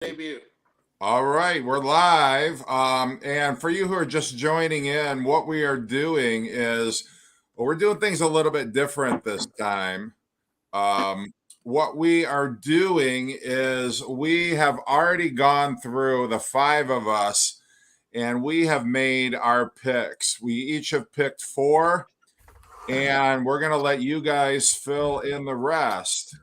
Debut. All right, we're live. And for you who are just joining in, what we are doing is we're doing things a little bit different this time. What we are doing is we have already gone through the five of us and we have made our picks. We each have picked four, and we're going to let you guys fill in the rest.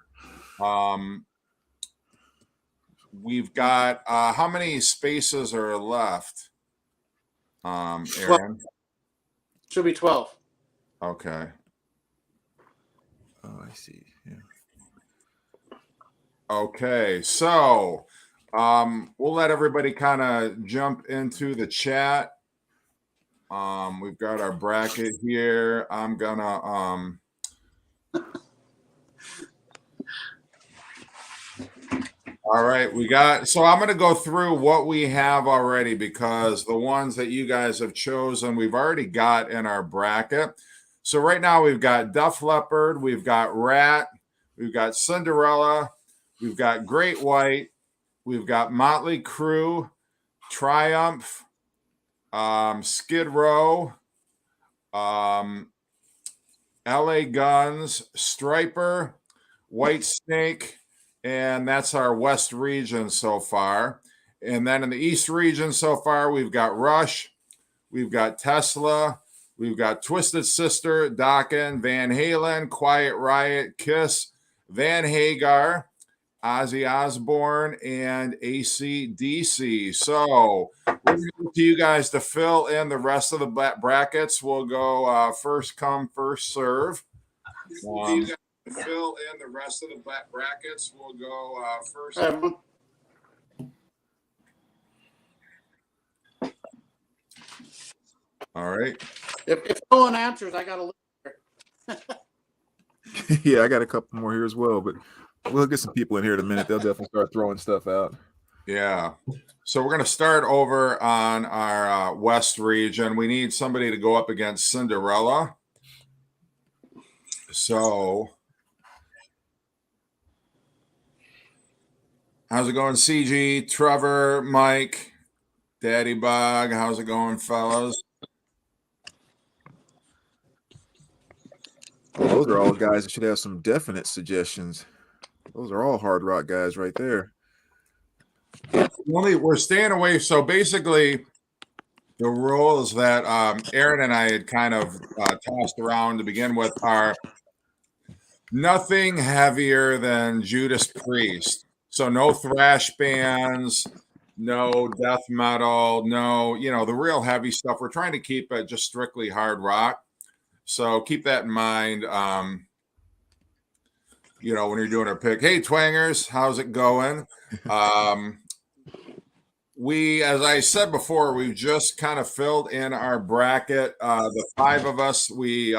We've got how many spaces are left? Aaron? Should be 12. Okay. Oh, I see. Yeah. Okay, so we'll let everybody kind of jump into the chat. We've got our bracket here. I'm gonna all right, I'm going to go through what we have already because the ones that you guys have chosen, we've already got in our bracket. So right now we've got Def Leppard, we've got Rat, we've got Cinderella, we've got Great White, we've got Motley Crue, Triumph, Skid Row, LA Guns, Striper, White Snake, and that's our West region so far. And then in the East region so far, we've got Rush, we've got Tesla, we've got Twisted Sister, Dokken, Van Halen, Quiet Riot, Kiss, Van Hagar, Ozzy Osbourne, and AC/DC. So we're going to go to you guys to fill in the rest of the brackets. We'll go first come, first serve. Fill in the rest of the brackets. We'll go first. All right. If no one answers, I got to look. Yeah, I got a couple more here as well, but we'll get some people in here in a minute. They'll definitely start throwing stuff out. Yeah. So we're going to start over on our West region. We need somebody to go up against Cinderella. So how's it going, CG, Trevor, Mike, Daddy Bog? How's it going, fellas? Well, those are all guys that should have some definite suggestions. Those are all hard rock guys right there. We're staying away. So basically, the rules that Aaron and I had kind of tossed around to begin with are nothing heavier than Judas Priest. So no thrash bands, no death metal, no, the real heavy stuff. We're trying to keep it just strictly hard rock. So keep that in mind. When you're doing a pick. Hey, Twangers, how's it going? As I said before, we've just kind of filled in our bracket. The five of us, we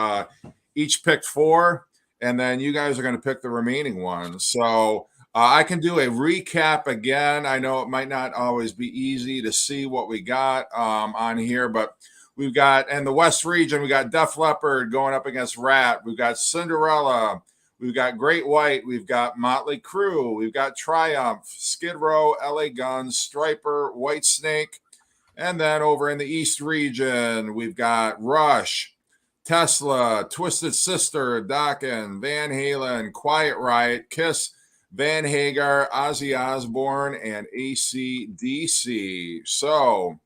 each picked four, and then you guys are going to pick the remaining ones. So I can do a recap again. I know it might not always be easy to see what we got on here, but we've got, in the West region, we got Def Leppard going up against Rat. We've got Cinderella. We've got Great White. We've got Motley Crue. We've got Triumph, Skid Row, LA Guns, Striper, White Snake. And then over in the East region, we've got Rush, Tesla, Twisted Sister, Dokken, Van Halen, Quiet Riot, Kiss, Van Hagar, Ozzy Osbourne, and AC/DC. So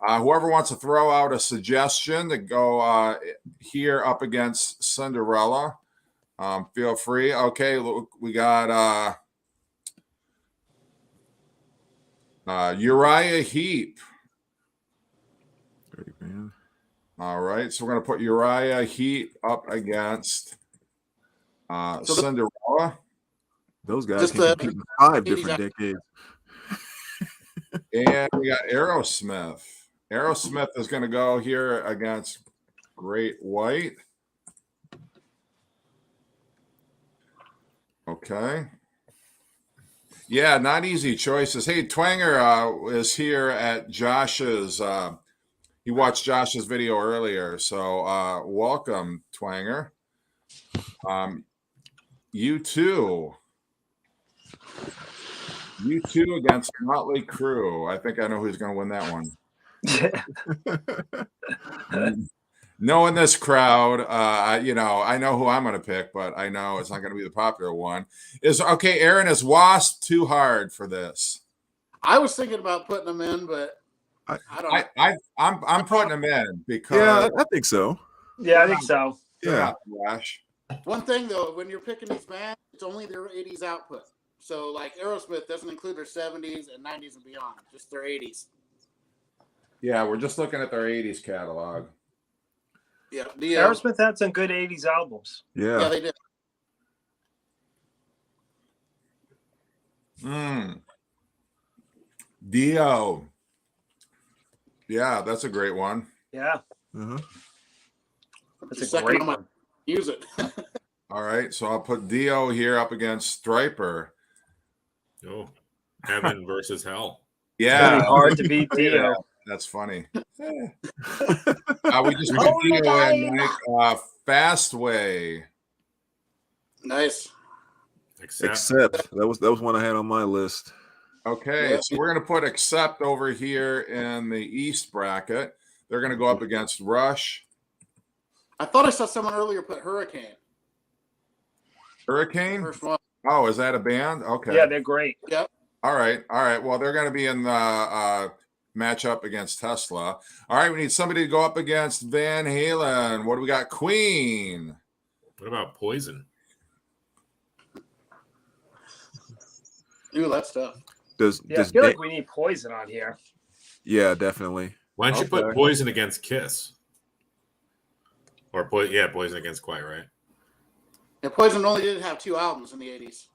whoever wants to throw out a suggestion to go here up against Cinderella, feel free. Okay, look, we got Uriah Heep. Great, man. All right, so we're going to put Uriah Heep up against Cinderella. Those guys can compete in 5 different decades. And we got Aerosmith. Aerosmith is going to go here against Great White. Okay. Yeah, not easy choices. Hey, Twanger is here at Josh's. He watched Josh's video earlier, so welcome, Twanger. You too. U2 against Motley Crue. I think I know who's going to win that one. Knowing this crowd, I know who I'm going to pick, but I know it's not going to be the popular one. Aaron, is Wasp too hard for this? I was thinking about putting them in, but I don't know. I'm putting them in because Yeah, I think so. Yeah, I think so. Yeah. One thing though, when you're picking these bands, it's only their 80s output. So like Aerosmith doesn't include their 70s and 90s and beyond, just their 80s. Yeah, we're just looking at their 80s catalog. Yeah, Aerosmith had some good 80s albums. Yeah, they did. Dio. Yeah, that's a great one. Yeah. Uh-huh. That's a great one. Use it. All right, so I'll put Dio here up against Striper. Oh, heaven versus hell. Yeah. It's hard to beat Dio. Yeah, that's funny. We just put Dio in, Mike. Fastway. Nice. Except that was one I had on my list. Okay, so we're going to put Accept over here in the East bracket. They're going to go up against Rush. I thought I saw someone earlier put Hurricane. Hurricane? First one. Oh, is that a band? Okay. Yeah, they're great. Yep. All right. Well, they're going to be in the matchup against Tesla. All right, we need somebody to go up against Van Halen. What do we got? Queen. What about Poison? Ooh, that's tough. I feel like we need Poison on here. Yeah, definitely. Why don't you put Poison against Kiss? Or Poison against Quiet, right? Yeah, Poison only did have 2 albums in the 80s.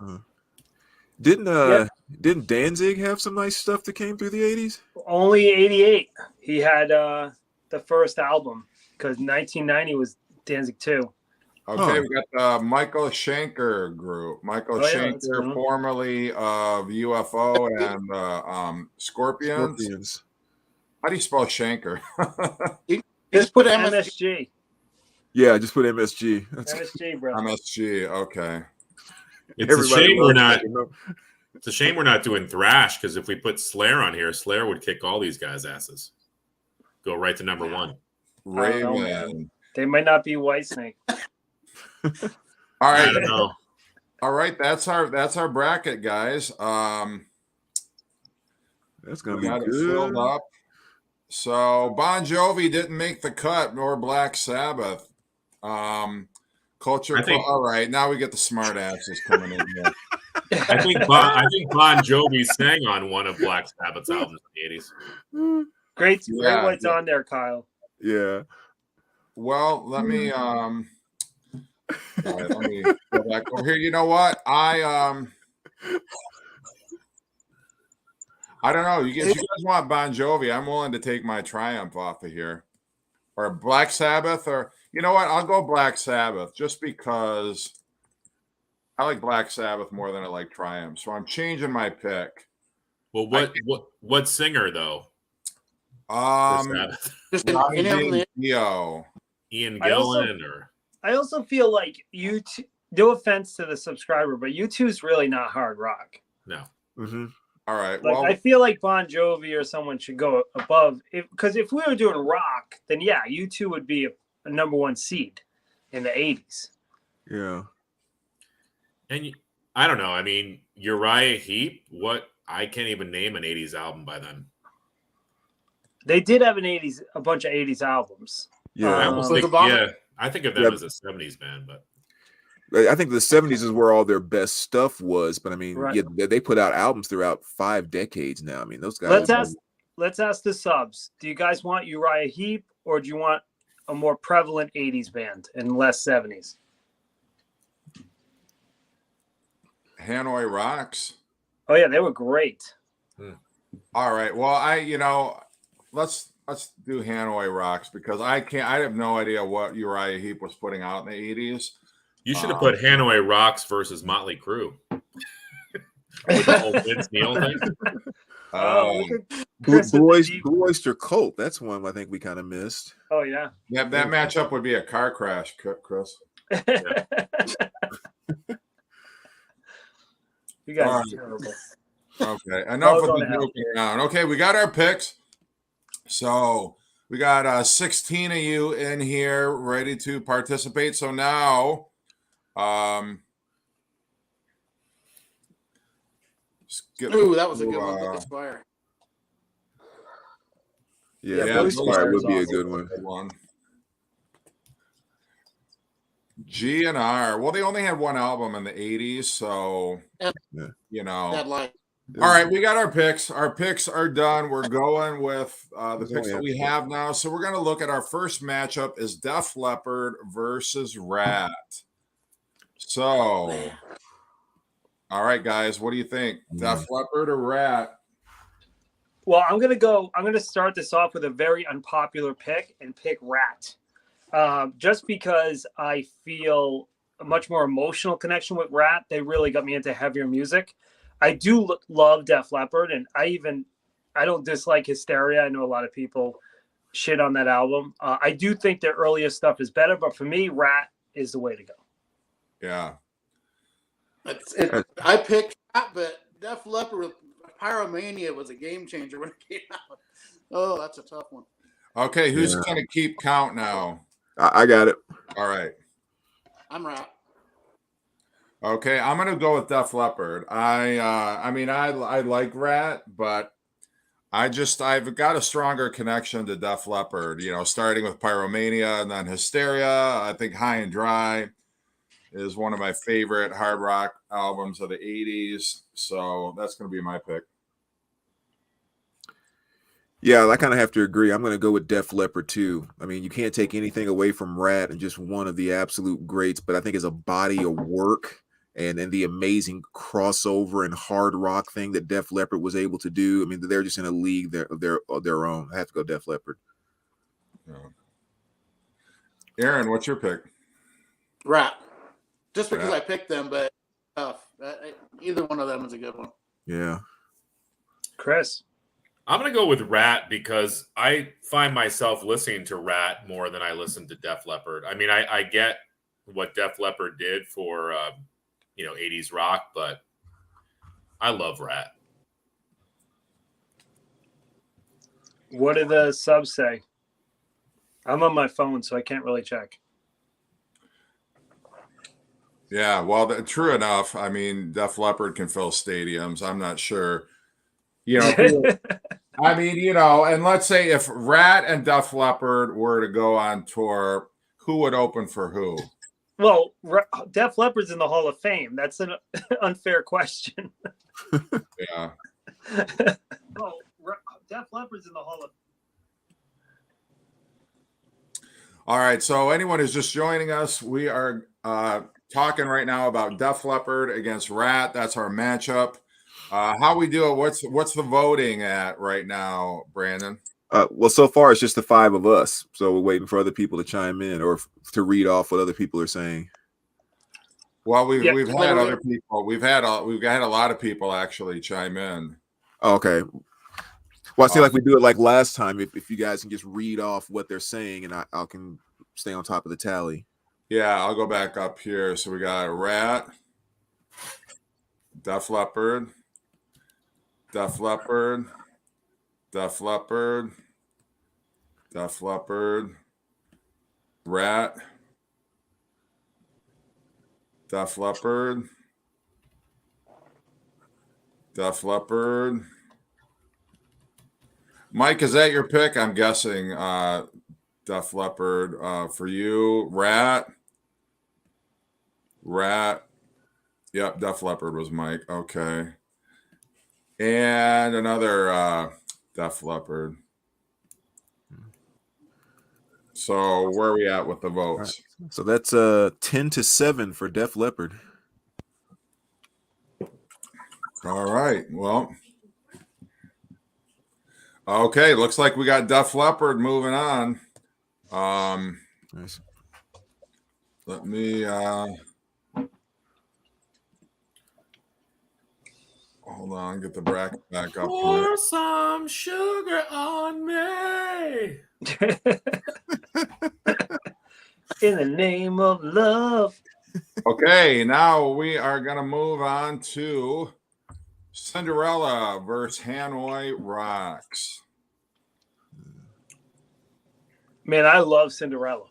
Didn't Danzig have some nice stuff that came through the 80s? Only 88. He had the first album because 1990 was Danzig 2. Okay, we got the Michael Schenker group. Michael Schenker, formerly of UFO and Scorpions. How do you spell Schenker? Just put MSG. Yeah, just put MSG. MSG, bro. MSG. Okay. It's a shame we're not. It's a shame we're not doing thrash because if we put Slayer on here, Slayer would kick all these guys' asses. Go right to number 1. Raven. They might not be Whitesnake. All right. I don't know. All right, that's our bracket, guys. That's gonna we be got good. It filled up. So Bon Jovi didn't make the cut, nor Black Sabbath. Culture. All right, now we get the smart asses coming in here. I think Bon Jovi sang on one of Black Sabbath's albums in the 80s. Great what's on there, Kyle. Yeah. Well, let me all right, let me go back over here. You know what? I don't know. You guys want Bon Jovi? I'm willing to take my Triumph off of here, or Black Sabbath, or you know what? I'll go Black Sabbath just because I like Black Sabbath more than I like Triumph. So I'm changing my pick. Well, what singer though? Just Ian Gillan I also feel like U2. No offense to the subscriber, but U2 is really not hard rock. No. Mm-hmm. All right. Like, I feel like Bon Jovi or someone should go above. Because if we were doing rock, then yeah, U2 would be a number 1 seed in the 80s. Yeah. And I don't know. I mean, Uriah Heep. I can't even name an 80s album by them. They did have a bunch of 80s albums. Yeah. I think of them as a 70s band, but I think the 70s is where all their best stuff was. But I mean, they put out albums throughout 5 decades now. I mean, those guys. Let's ask the subs. Do you guys want Uriah Heep or do you want a more prevalent 80s band and less 70s? Hanoi Rocks. Oh yeah, they were great. All right. Well, let's do Hanoi Rocks because I have no idea what Uriah Heep was putting out in the 80s. You should have put Hanoi Rocks versus Motley Crue. With the whole Vince Neil thing. Blue Oyster Cult. That's one I think we kind of missed. Oh yeah. Yeah, that matchup would be a car crash, Chris. You guys are terrible. Okay, enough I'll with go the to hell. joking around. Okay, we got our picks. So we got 16 of you in here ready to participate. So now, Ooh, that was a good one. Billy Squire. Yeah, Billy Billy Squire Squire would is be a awesome. good one. G and R. Well, they only had one album in the 80s, so Yeah. you know. That like. All right, we got our picks. Our picks are done. We're going with the There's picks that only we have now. So we're going to look at our first matchup is Def Leppard versus Rat. So, all right, guys, what do you think? Def Leppard or Rat? Well, I'm gonna start this off with a very unpopular pick and pick Rat. Just because I feel a much more emotional connection with Rat. They really got me into heavier music. I do love Def Leppard, and I don't dislike Hysteria. I know a lot of people shit on that album. I do think their earlier stuff is better, but for me, Rat is the way to go. Yeah. I picked Rat, but Def Leppard with Pyromania was a game changer when it came out. Oh, that's a tough one. Okay, who's going to keep count now? I got it. All right. I'm Rat. Okay, I'm gonna go with Def Leppard. I mean, I like Rat, but I've got a stronger connection to Def Leppard. You know, starting with Pyromania and then Hysteria. I think High and Dry is one of my favorite hard rock albums of the 80s. So that's gonna be my pick. Yeah, I kind of have to agree. I'm going to go with Def Leppard too. I mean, you can't take anything away from Rat and just one of the absolute greats, but I think as a body of work and the amazing crossover and hard rock thing that Def Leppard was able to do, I mean, they're just in a league of their own. I have to go Def Leppard. Yeah. Aaron, what's your pick? Rat. Just because Rat. I picked them, but tough. Either one of them is a good one. Yeah. Chris. I'm going to go with Rat because I find myself listening to Rat more than I listen to Def Leppard. I mean, I get what Def Leppard did for, 80s rock, but I love Rat. What do the subs say? I'm on my phone, so I can't really check. Yeah, well, true enough. I mean, Def Leppard can fill stadiums. I'm not sure. You know, I mean, you know, and let's say if Rat and Def Leppard were to go on tour, who would open for who? Well, Def Leppard's in the Hall of Fame. That's an unfair question. Yeah. Well, Def Leppard's in the Hall of All right. So anyone who's just joining us, we are talking right now about Def Leppard against Rat. That's our matchup. How we do it? What's the voting at right now, Brandon? Well, so far it's just the five of us, so we're waiting for other people to chime in or to read off what other people are saying. Well, we've had other people. We've had a lot of people actually chime in. Okay. Well, I feel like we do it like last time. If you guys can just read off what they're saying, and I can stay on top of the tally. Yeah, I'll go back up here. So we got Rat, Def Leppard, Def Leppard, Def Leppard, Def Leppard, Rat, Def Leppard, Def Leppard. Mike, is that your pick? I'm guessing Def Leppard for you. Rat. Yep, Def Leppard was Mike. Okay. And another Def Leppard. So where are we at with the votes? Right. So that's 10-7 for Def Leppard. All right. Well, okay. Looks like we got Def Leppard moving on. Nice. Let me hold on, get the bracket back up. Pour some sugar on me. In the name of love. Okay, now we are going to move on to Cinderella versus Hanoi Rocks. Man, I love Cinderella.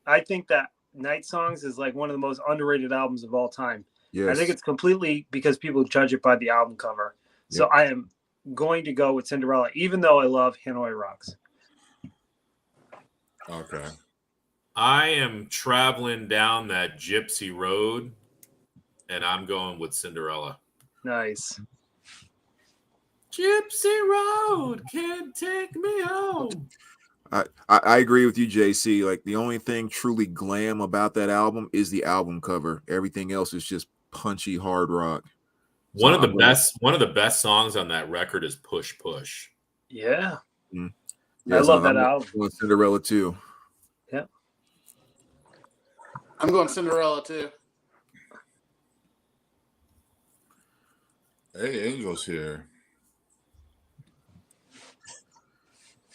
I think that Night Songs is like one of the most underrated albums of all time. Yes. I think it's completely because people judge it by the album cover. So Yep. I am going to go with Cinderella, even though I love Hanoi Rocks. Okay. I am traveling down that gypsy road, and I'm going with Cinderella. Nice. Gypsy road can't take me home. I agree with you, JC. Like the only thing truly glam about that album is the album cover. Everything else is just punchy hard rock. One of the best songs on that record is Push Push. Yeah. Mm. I love that I'm album. going Cinderella too. Yeah. I'm going Cinderella too. Hey, Angel's here.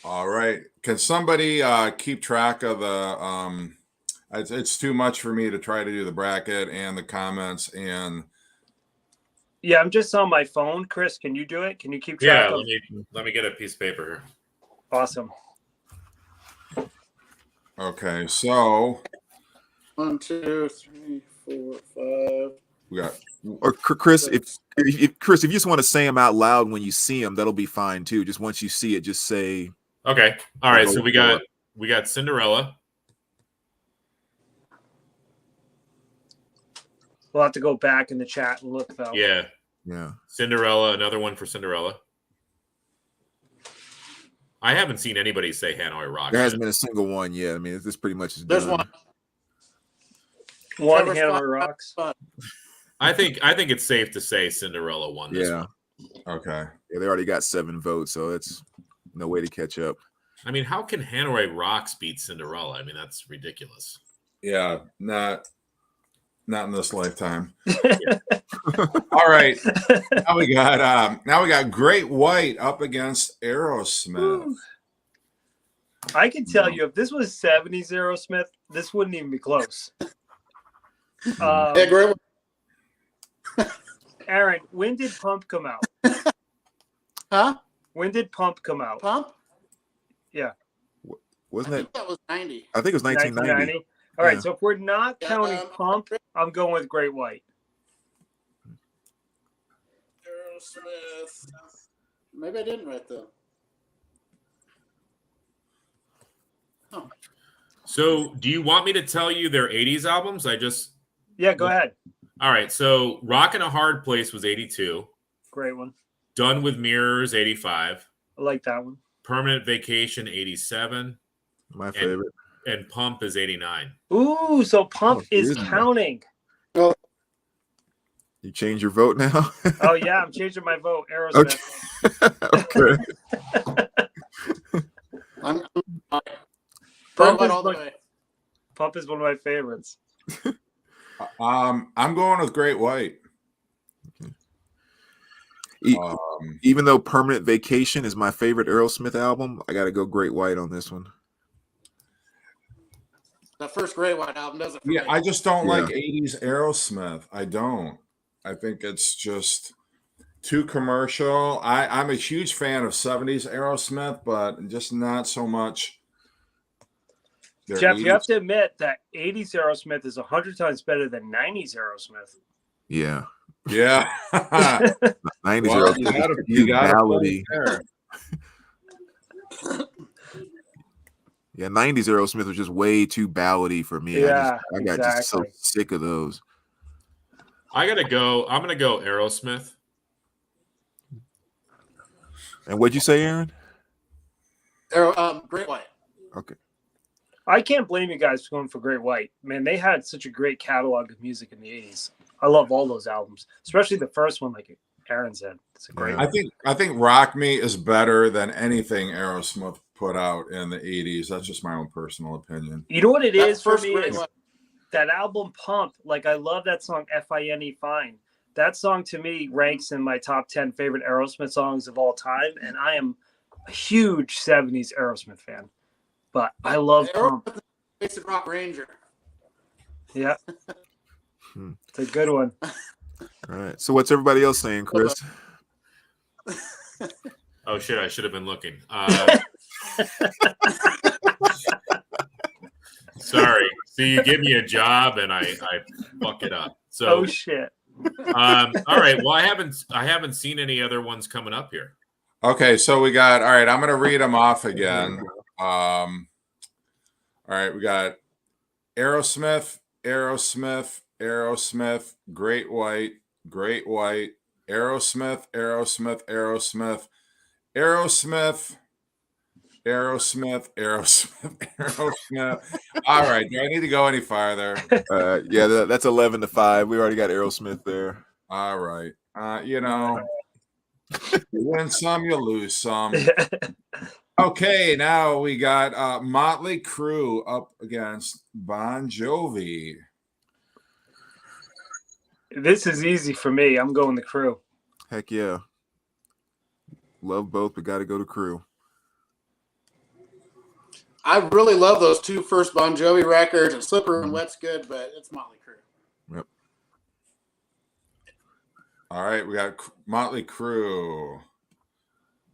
All right. Can somebody keep track of the it's too much for me to try to do the bracket and the comments and Yeah, I'm just on my phone. Chris, can you do it? Can you keep track Yeah, of let me get a piece of paper here. Awesome. okay, so 1, 2, 3, 4, 5. we got Or Chris, if Chris, if you just want to say them out loud when you see them, that'll be fine too. Just once you see it, just say. Okay. All right. So we got Cinderella. We'll have to go back in the chat and look though. Yeah. Yeah. Cinderella. Another one for Cinderella. I haven't seen anybody say Hanoi Rocks. There hasn't been a single one yet. I mean, this pretty much is There's done. One Trevor's Hanoi fun. Rocks. I think it's safe to say Cinderella won this Yeah. one. okay. Yeah, they already got 7 votes, so it's no way to catch up. I mean, how can Hanoi Rocks beat Cinderella? I mean, that's ridiculous. Yeah, not in this lifetime. All right. Now we got Great White up against Aerosmith. I can tell you, if this was 70s Aerosmith, this wouldn't even be close. Yeah, great. Aaron, when did Pump come out? Huh? When did Pump come out? Pump? Wasn't I it? think that was 90. I think it was 1990. All right, Yeah. so if we're not counting Yeah. Pump, I'm going with Great White. Aerosmith. Maybe I didn't write them. So, do you want me to tell you their 80s albums? Yeah, go ahead. All right. So, Rockin' a Hard Place was 82. Great one. Done with Mirrors 85. I like that one. Permanent Vacation 87. My favorite. And Pump is 89. Ooh, so Pump Oh, is isn't it? counting. You change your vote now? Oh yeah, I'm changing my vote. Aerosmith. Okay. I'm Pump White is all the like- way. Pump is one of my favorites. I'm going with Great White. Even though Permanent Vacation is my favorite Aerosmith album, I got to go Great White on this one. The first Great White album does it for Yeah, me. I just don't Yeah. like 80s Aerosmith. I don't. I think it's just too commercial. I'm a huge fan of 70s Aerosmith, but just not so much. their Jeff, you have 80s. to admit that 80s Aerosmith is 100 times better than 90s Aerosmith. Yeah. Yeah. 90s Well, Aerosmith. you got a ballady. point there. Yeah, 90s Aerosmith was just way too ballady for me. Yeah, I got just so exactly. sick of those. I'm going to go Aerosmith. And what'd you say, Aaron? Great White. Okay. I can't blame you guys for going for Great White. Man, they had such a great catalog of music in the 80s. I love all those albums, especially the first one, like Aaron said. It's a great Yeah. one. I think Rock Me is better than anything Aerosmith put out in the 80s. That's just my own personal opinion. You know what it That is for first me? Great Is White. that album Pump. Like, I love that song, Fine Fine. That song to me ranks in my top 10 favorite Aerosmith songs of all time. And I am a huge 70s Aerosmith fan. But I love Pump. Aerosmith is Basic Rock Ranger. Yeah. It's a good one. All right. So what's everybody else saying, Chris? Oh shit! I should have been looking. Sorry. See, you give me a job and I fuck it up. So. Oh shit. All right. Well, I haven't seen any other ones coming up here. Okay, so we got. All right, I'm going to read them off again. All right, we got Aerosmith, Aerosmith, Aerosmith, Great White, Great White, Aerosmith, Aerosmith, Aerosmith, Aerosmith, Aerosmith, Aerosmith, Aerosmith. All right, do I need to go any farther? Yeah, that's 11-5. We already got Aerosmith there. All right. You know, you win some, you lose some. Okay, now we got Motley Crue up against Bon Jovi. This is easy for me. I'm going the Crew. Heck yeah. Love both, but got to go to Crew. I really love those two first Bon Jovi records, and Slipper and Wet's good, but it's Motley Crue. Yep. All right, we got Motley Crue.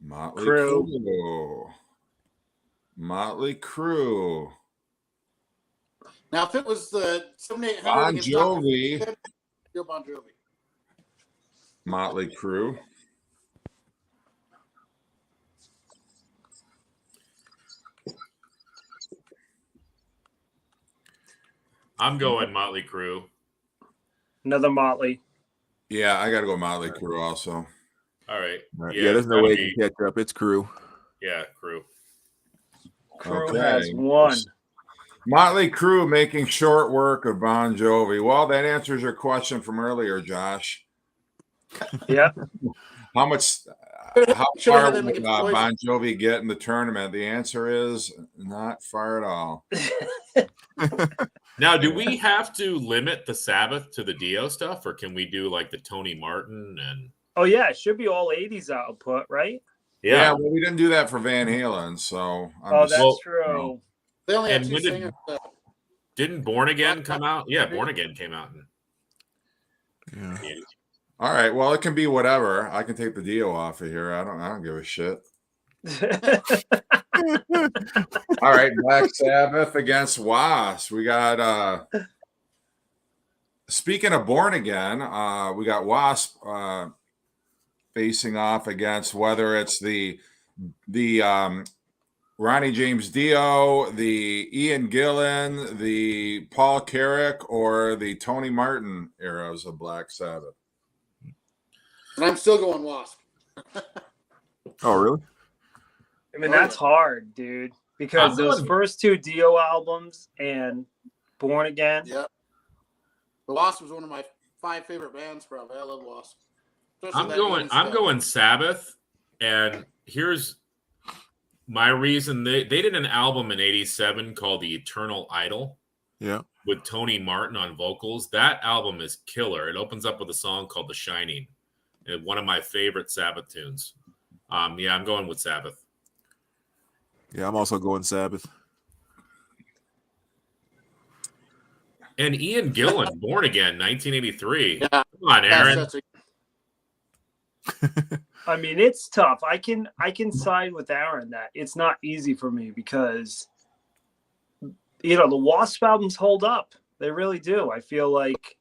Motley Crue. Crue. Motley Crue. Now, if it was the 7800 Bon against Dr. Jovi. Phil, feel Bon Jovi. Motley Crue. I'm going Motley Crue. Another Motley. Yeah, I got to go Motley Crue also. All right. Right. Yeah, there's no way you can catch up. It's Crew. Yeah, Crue. Crew Okay. has one. Motley Crue making short work of Bon Jovi. Well, that answers your question from earlier, Josh. Yep. How much? How Should far have had them would against Poison. Bon Jovi get in the tournament? The answer is not far at all. Now, do we have to limit the Sabbath to the Dio stuff, or can we do like the Tony Martin and? Oh yeah, it should be all 80s output, right? Yeah, well, we didn't do that for Van Halen, so. That's well, true. They only had And two when did- singers. Didn't Born Again come out? Yeah, Born Again came out. Yeah. all right. Well, it can be whatever. I can take the Dio off of here. I don't give a shit. All right, Black Sabbath against Wasp. We got speaking of Born Again, we got Wasp facing off against whether it's the Ronnie James Dio, the Ian Gillan, the Paul Carrick, or the Tony Martin eras of Black Sabbath. And I'm still going Wasp. Oh, really? I mean, that's hard, dude, because those first two Dio albums and Born Again. Yep. The Wasp was one of my 5 favorite bands, probably. I love Wasp. Especially I'm going Sabbath, and here's my reason. They did an album in '87 called The Eternal Idol. Yeah. With Tony Martin on vocals. That album is killer. It opens up with a song called The Shining. One of my favorite Sabbath tunes. Yeah, I'm going with Sabbath. Yeah, I'm also going Sabbath. And Ian Gillan, Born Again, 1983. Yeah. Come on, Aaron. I mean, it's tough. I can side with Aaron that it's not easy for me because the Wasp albums hold up. They really do. I feel like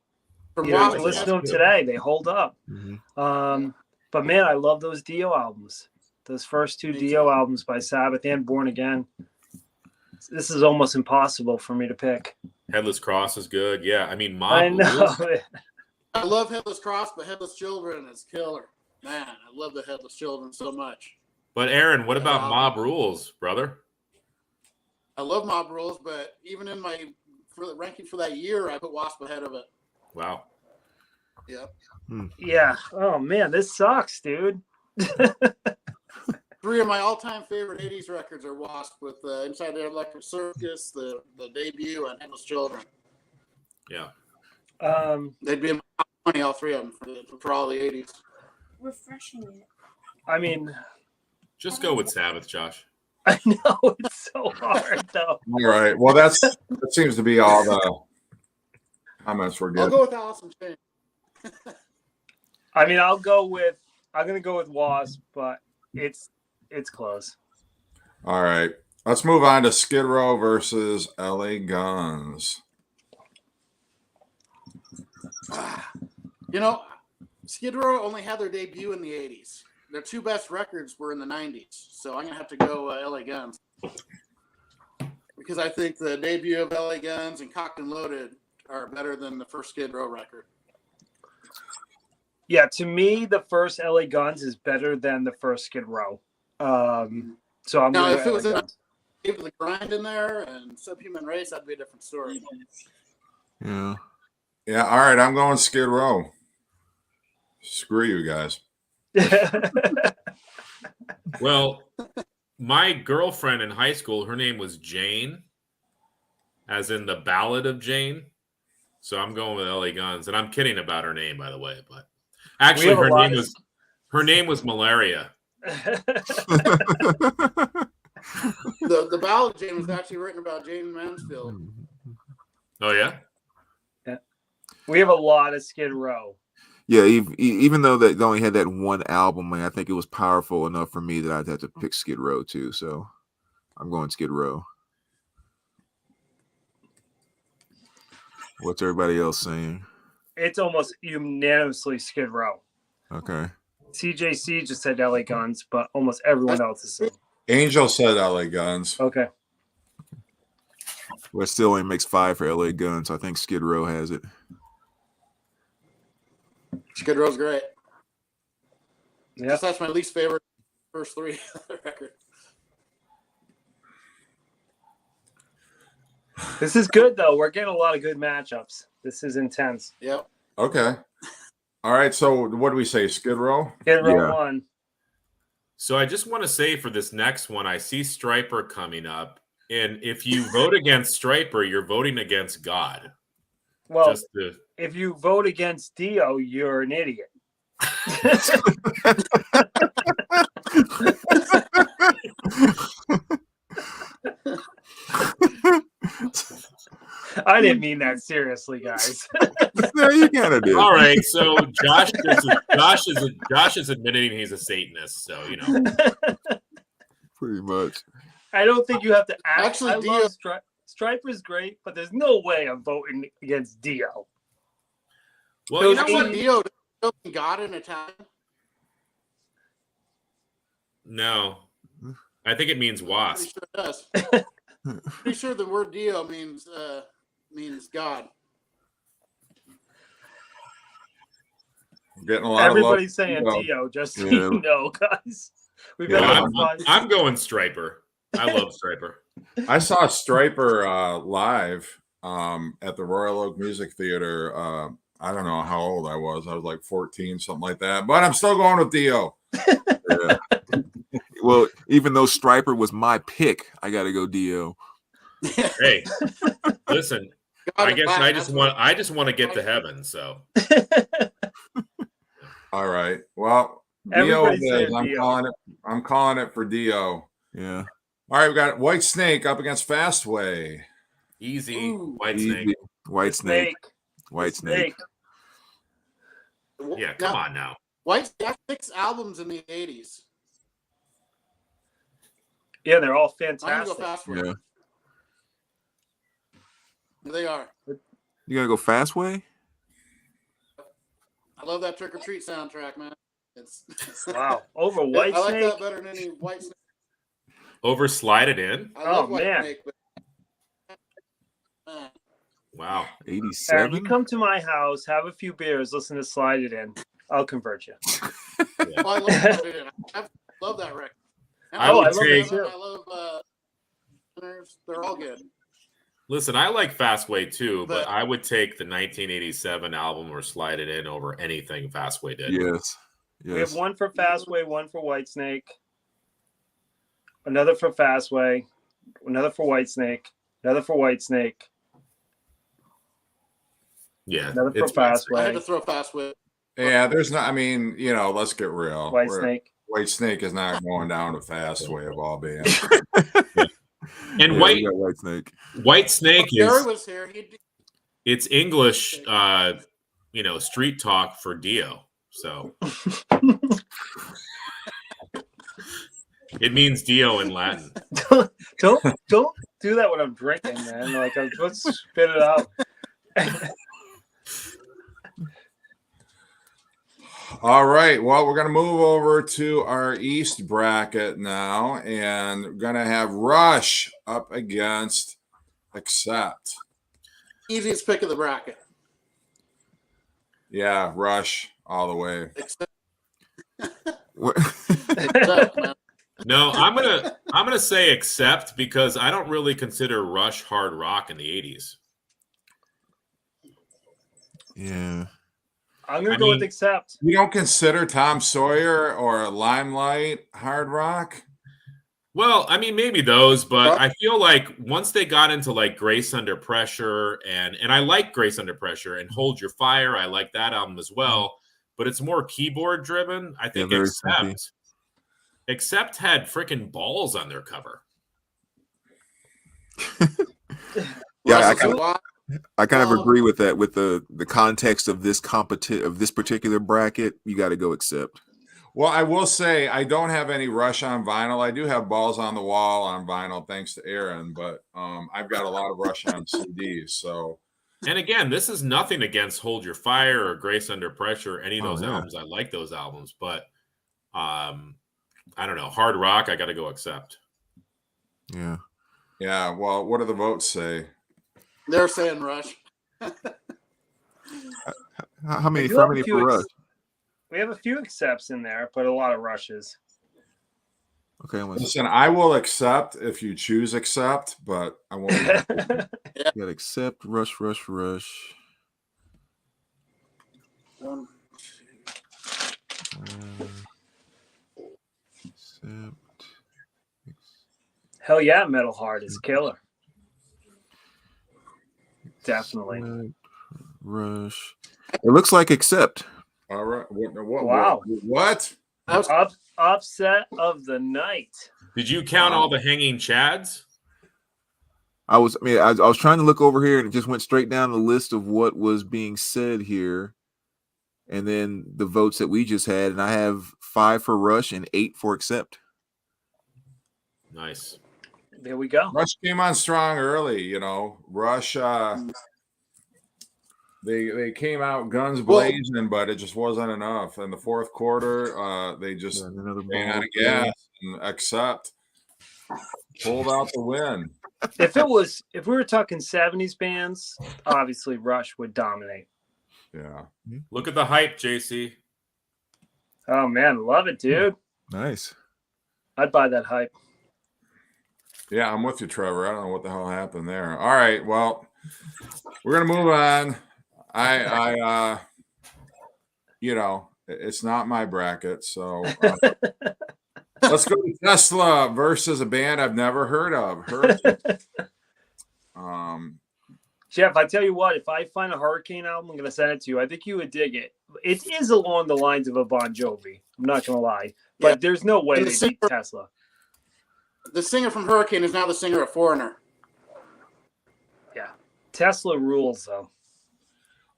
listen to them today, they hold up. Mm-hmm. But man, I love those Dio albums. Those first two Dio albums by Sabbath and Born Again. This is almost impossible for me to pick. Headless Cross is good. Yeah, I mean, I know. I love Headless Cross, but Headless Children is killer. Man, I love the Headless Children so much. But Aaron, what about Mob Rules, brother? I love Mob Rules, but even in for the ranking for that year, I put Wasp ahead of it. Wow. Yep. Yeah. Oh man, this sucks, dude. 3 of my all-time favorite 80s records are Wasp with Inside the Electric Circus, the debut, and Headless Children. Yeah. They'd be in my top 20, all 3 of them, for all the 80s. Refreshing it. I mean, Just go with Sabbath, Josh. I know it's so hard though. All right. Well, that seems to be all the comments we're I'll getting. go with Alice in Chains. I mean, I'll go with I'm gonna go with Wasp, but it's close. All right. Let's move on to Skid Row versus LA Guns. You know, Skid Row only had their debut in the 80s. Their two best records were in the 90s. So I'm going to have to go LA Guns. Because I think the debut of LA Guns and Cocked and Loaded are better than the first Skid Row record. Yeah, to me, the first LA Guns is better than the first Skid Row. So I'm Now, going if to it was LA Guns. Give the Grind in there and Subhuman Race, that'd be a different story. Yeah. Yeah, all right. I'm going Skid Row. Screw you guys. Well, my girlfriend in high school, her name was Jane, as in the Ballad of Jane. So I'm going with LA Guns, and I'm kidding about her name, by the way. But actually, her name was Malaria. The Ballad of Jane was actually written about Jane Mansfield. Oh yeah. We have a lot of Skid Row. Yeah, even though they only had that one album, I think it was powerful enough for me that I'd have to pick Skid Row too. So I'm going Skid Row. What's everybody else saying? It's almost unanimously Skid Row. Okay. CJC just said LA Guns, but almost everyone else is saying. Angel said LA Guns. Okay. Well, it still only makes 5 for LA Guns. So I think Skid Row has it. Skid Row's great. Yeah. That's my least favorite first three of the record. This is good, though. We're getting a lot of good matchups. This is intense. Yep. Okay. All right. So what do we say? Skid Row? Skid Row Yeah. won. So I just want to say for this next one, I see Stryper coming up. And if you vote against Stryper, you're voting against God. Well, Just to... if you vote against Dio, you're an idiot. I didn't mean that seriously, guys. No, you gotta do. All right, so Josh is admitting he's a Satanist, so you know. Pretty much. I don't think you have to act. Actually, I Dio- love Stryper's great, but there's no way I'm voting against Dio. Well, you know Actually, what? Dio doesn't God in Italian. No, I think it means Wasp. Pretty sure it does. Pretty sure the word Dio means God. I'm getting a lot Everybody's of saying love. Dio, just so Yeah. you know, guys. We've Yeah, been Well, on fun. I'm going Stryper. I love Stryper. I saw Stryper live at the Royal Oak Music Theater. I don't know how old I was. I was like 14, something like that. But I'm still going with Dio. Yeah. Well, even though Stryper was my pick, I got to go Dio. Hey, listen. I guess I just want to get to heaven. So All right. Well, Dio Everybody's it is. saying Dio. I'm calling it for Dio. Yeah. All right, we got White Snake up against Fastway. easy, Ooh. White Easy. Snake. White Snake. White Snake. Yeah, come on now. White's got 6 albums in the 80s. Yeah, they're all I'm gonna go fantastic. Fastway. Yeah. They are. You got to go Fastway? I love that Trick or Treat soundtrack, man. It's Wow. Over I White like Snake? that better than any White Snake. Over slide it in. I love Oh, White man. Snake, but man, Wow. Eric, 87? you come to my house, have a few beers, listen to Slide It In. I'll convert you. oh, I love that. I love that record. And I would love take- them, I love they're all good. Listen, I like Fastway too, but But- I would take the 1987 album or slide it in over anything Fastway did. Yes. We have Yes. one for Fastway, one for White Snake, another for Fastway, another for White Snake, another for White Snake, Yeah, another for it's I had Fastway, to throw Fastway. Yeah, there's not. I mean, let's get real. White Snake. White Snake is not going down to Fastway of all bands. And Yeah, we got White Snake. White Snake Gary is was here. it's English, street talk for Dio. So It means Dio in Latin. don't do that when I'm drinking, man. Like I'm supposed to spit it out. All right. Well, we're going to move over to our East bracket now, and we're going to have Rush up against Accept. Easiest pick of the bracket. Yeah, Rush all the way. Except, man. No, I'm gonna say Accept because I don't really consider Rush hard rock in the 80s. Yeah. I'm gonna go with Accept. You don't consider Tom Sawyer or Limelight hard rock? Well, I mean, maybe those, but I feel like once they got into like Grace Under Pressure, and I like Grace Under Pressure and Hold Your Fire, I like that album as well, but it's more keyboard driven. I think Accept had freaking balls on their cover. Yeah, I kind of agree with that. With the context of this particular bracket, you got to go Accept. Well, I will say I don't have any Rush on vinyl. I do have Balls on the Wall on vinyl, thanks to Aaron, but I've got a lot of Rush on CDs. So, and again, this is nothing against Hold Your Fire or Grace Under Pressure, any of those albums. I like those albums, but I don't know. Hard rock, I got to go Accept. Yeah. Yeah. Well, what do the votes say? They're saying Rush. How many for Rush? We have a few Accepts in there, but a lot of Rushes. Okay. Listen, I will accept if you choose Accept, but I won't. You got Accept, Rush. Accept. Hell yeah, Metal Heart is killer. Definitely. Rush. It looks like Accept. All right. Wow. What? Upset of the night. Did you count all the hanging chads? I was trying to look over here and it just went straight down the list of what was being said here. And then the votes that we just had, and I have 5 for Rush and 8 for Accept. Nice. There we go. Rush came on strong early, Rush they came out guns blazing, but it just wasn't enough. In the fourth quarter, they just ran out of gas and Accept pulled out the win. If we were talking 70s bands, obviously Rush would dominate. Yeah. Look at the hype, JC. Oh man, love it, dude. Nice. I'd buy that hype. Yeah, I'm with you, Trevor. I don't know what the hell happened there. All right, well, we're gonna move on. It's not my bracket, so let's go to Tesla versus a band I've never heard of. Jeff, I tell you what, if I find a Hurricane album, I'm going to send it to you. I think you would dig it. It is along the lines of a Bon Jovi. I'm not going to lie. But there's no way they beat Tesla. The singer from Hurricane is now the singer of Foreigner. Yeah. Tesla rules, though.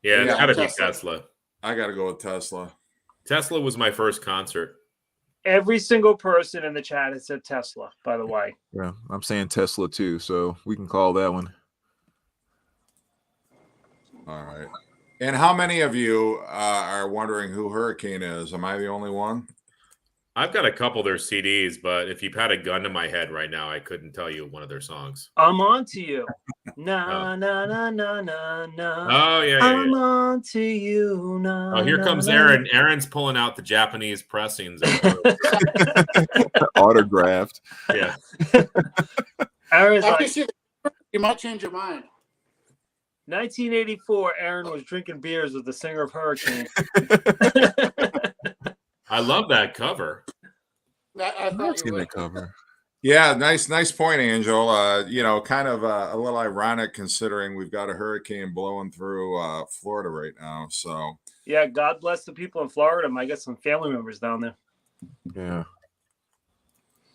Yeah, it's got to be Tesla. I got to go with Tesla. Tesla was my first concert. Every single person in the chat has said Tesla, by the way. Yeah, I'm saying Tesla too, so we can call that one. All right. And how many of you are wondering who Hurricane is? Am I the only one? I've got a couple of their CDs, but if you had a gun to my head right now, I couldn't tell you one of their songs. I'm on to you. Na, na, na, na, na, na. Oh, yeah. I'm on to you. Na, oh, here comes Aaron. Aaron's pulling out the Japanese pressings. Autographed. Yeah. Aaron's like, you might change your mind. 1984, Aaron was drinking beers with the singer of Hurricane. I love that cover. I thought you would. That cover. Yeah, nice point, Angel. Kind of a little ironic considering we've got a hurricane blowing through Florida right now. So yeah, God bless the people in Florida. I got some family members down there. Yeah.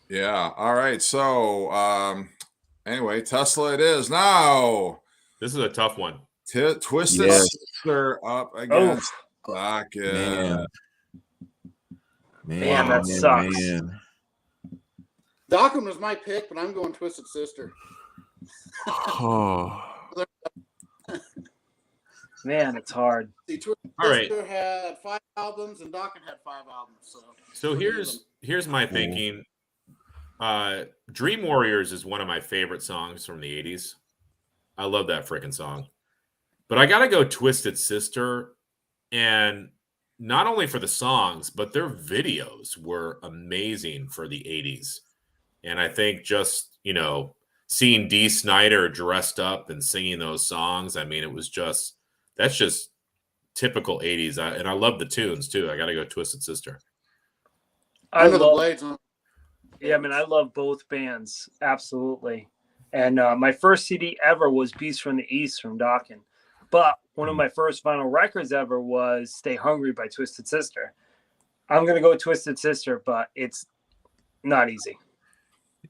Yeah. All right. So anyway, Tesla it is now. This is a tough one. Twisted Sister up against Rocket. Man, that sucks. Man. Dokken was my pick, but I'm going Twisted Sister. Oh. Man, it's hard. See, Twisted All right. Sister had 5 albums, and Dokken had 5 albums. So here's my thinking. Dream Warriors is one of my favorite songs from the 80s. I love that freaking song. But I got to go Twisted Sister. And not only for the songs, but their videos were amazing for the 80s. And I think just, seeing Dee Snider dressed up and singing those songs, I mean, that's just typical 80s. And I love the tunes too. I got to go Twisted Sister. I the Blades. Yeah, I mean, I love both bands. Absolutely. And my first CD ever was Beast from the East from Dokken. But one of my first vinyl records ever was Stay Hungry by Twisted Sister. I'm going to go Twisted Sister, but it's not easy.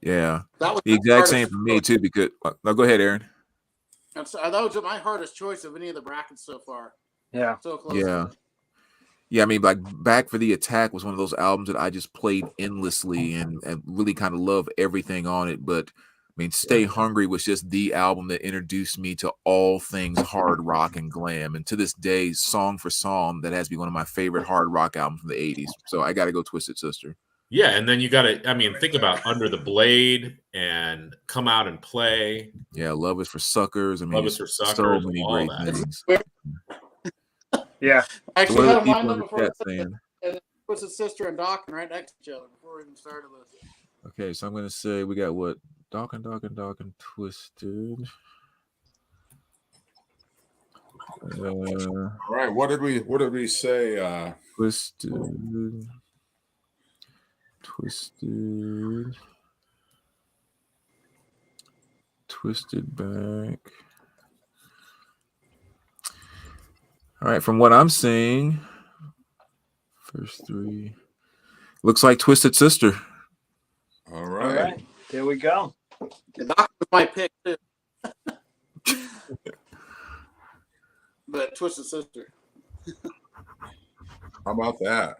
Yeah. That was the exact same for me, too, because... No, go ahead, Aaron. That was my hardest choice of any of the brackets so far. Yeah. So close. Yeah. Yeah, I mean, like Back for the Attack was one of those albums that I just played endlessly and really kind of love everything on it. But I mean, Stay Hungry was just the album that introduced me to all things hard rock and glam. And to this day, song for song, that has to be one of my favorite hard rock albums from the 80s. So I got to go Twisted Sister. Yeah, and then you got to, think about Under the Blade and Come Out and Play. Yeah, Love Is for Suckers. I mean, Love Is for Suckers, so many all great that. things. Yeah. Actually, What I are had the them people lined in up the before chat saying? and Twisted Sister and Dokken right next to each other before we even started this. Okay, so I'm going to say we got what? Dokken, Twisted. All right, what did we say? Twisted, Twisted Back. All right, from what I'm seeing, first 3 looks like Twisted Sister. All right. There we go. And Dokken was my pick too. But Twisted Sister. How about that?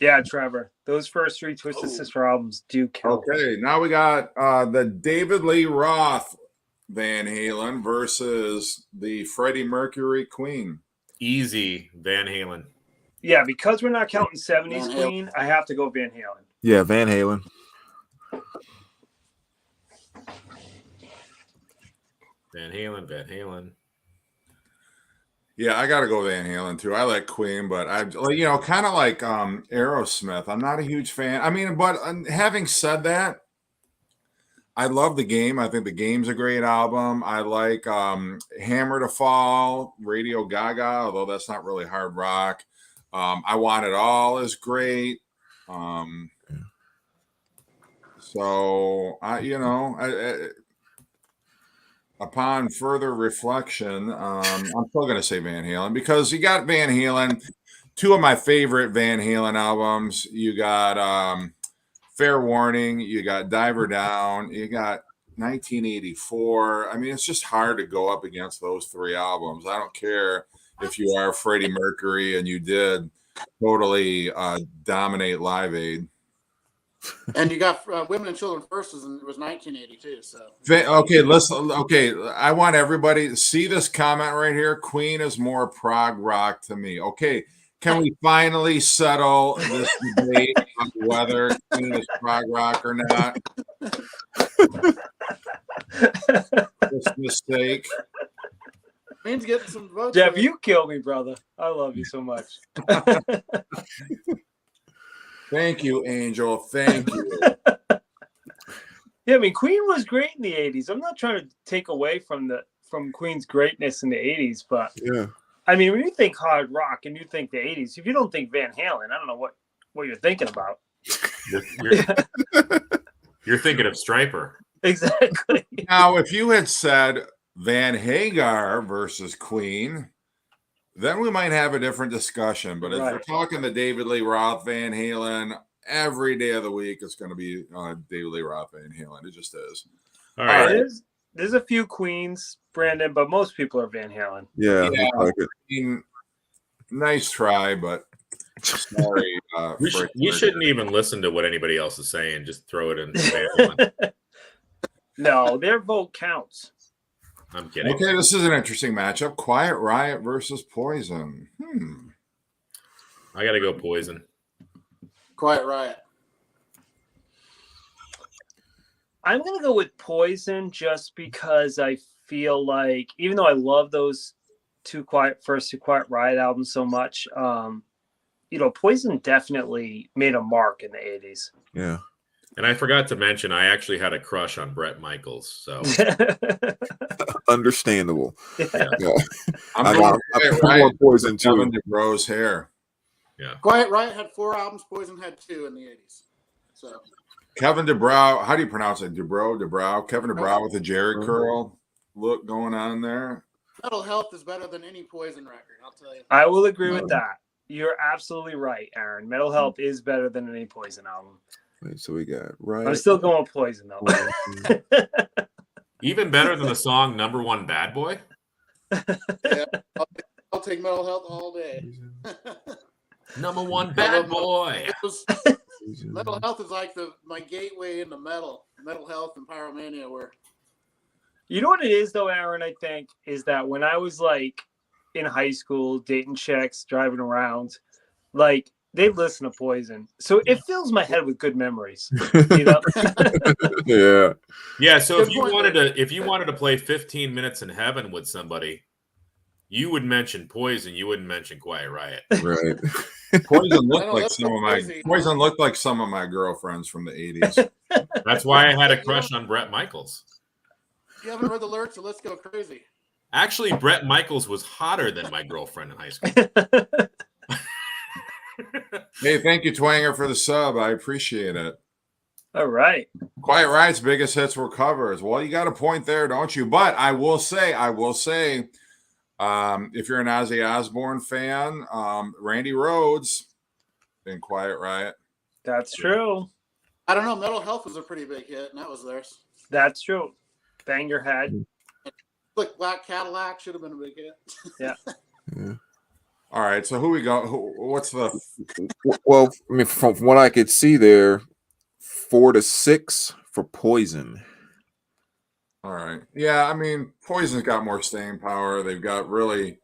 Yeah, Trevor. Those first 3 Twisted Sister albums do count. Okay, now we got the David Lee Roth Van Halen versus the Freddie Mercury Queen. Easy Van Halen. Yeah, because we're not counting 70s Van Halen. Queen, I have to go Van Halen. Yeah, Van Halen. Van Halen. Yeah, I got to go Van Halen too. I like Queen, but I, kind of like Aerosmith. I'm not a huge fan. I mean, but having said that, I love the Game. I think the Game's a great album. I like Hammer to Fall, Radio Gaga, although that's not really hard rock. I Want It All is great. So upon further reflection, I'm still going to say Van Halen because you got Van Halen. 2 of my favorite Van Halen albums. You got Fair Warning. You got Diver Down. You got 1984. I mean, it's just hard to go up against those 3 albums. I don't care if you are Freddie Mercury and you did totally dominate Live Aid. And you got Women and Children First, and it was 1982. So okay, listen. Okay, I want everybody to see this comment right here. Queen is more prog rock to me. Okay, can we finally settle this debate on whether Queen is prog rock or not? This mistake. Queen's getting some votes. Jeff, you kill me, brother. I love you so much. Thank you, Angel. Thank you. Yeah, I mean, Queen was great in the 80s. I'm not trying to take away from Queen's greatness in the 80s, but Yeah. I mean, when you think hard rock and you think the 80s, if you don't think Van Halen, I don't know what you're thinking about. You're thinking of Striper. Exactly. Now, if you had said Van Hagar versus Queen, then we might have a different discussion. But if we're talking the David Lee Roth Van Halen, every day of the week it's going to be David Lee Roth Van Halen. It just is. All right. There's a few Queens, Brandon, but most people are Van Halen. Yeah. I mean, nice try, but Sorry. We shouldn't even listen to what anybody else is saying. Just throw it in the one. No, their vote counts. I'm kidding. Okay, this is an interesting matchup. Quiet Riot versus Poison. I got to go Poison. Quiet Riot. I'm going to go with Poison just because I feel like, even though I love those first two Quiet Riot albums so much, Poison definitely made a mark in the 80s. Yeah. And I forgot to mention, I actually had a crush on Bret Michaels. So Understandable. Yeah. I'm going Poison too. Kevin DeBro's hair. Yeah. Quiet Riot had 4 albums. Poison had 2 in the 80s. So Kevin DeBrow, how do you pronounce it? DeBrow. Kevin DeBrow with a Jerry curl look going on there. Mental Health is better than any Poison record, I'll tell you. I will agree with that. You're absolutely right, Aaron. Mental Health is better than any Poison album. Wait, so we got Riot. I'm still going Poison, though. even better than the song "Number One Bad Boy." Yeah, I'll take Mental Health all day. Number one bad boy. Mental Health is like my gateway into metal. Mental Health and Pyromania were. You know what it is, though, Aaron, I think, is that when I was, like, in high school, dating chicks, driving around, like, they listen to Poison. So it fills my head with good memories, you know? Yeah. Yeah, so Good if you point, wanted to play 15 Minutes in Heaven with somebody, you would mention Poison, you wouldn't mention Quiet Riot. Right. Poison I looked know, like that's some of my crazy. Poison looked like some of my girlfriends from the 80s. That's why I had a crush on Bret Michaels. You haven't heard the lyrics of Let's Go Crazy. Actually, Bret Michaels was hotter than my girlfriend in high school. Hey, thank you, Twanger, for the sub. I appreciate it. All right. Quiet Riot's biggest hits were covers. Well, you got a point there, don't you? But I will say, if you're an Ozzy Osbourne fan, Randy Rhoads in Quiet Riot. That's true. I don't know. Mental Health was a pretty big hit, and that was theirs. That's true. Bang your head. Look, Black Cadillac should have been a big hit. Yeah. Yeah. All right, so who we got? What's the? Well, I mean, from what I could see there, 4-6 for Poison. All right, yeah, I mean, Poison's got more staying power. They've got really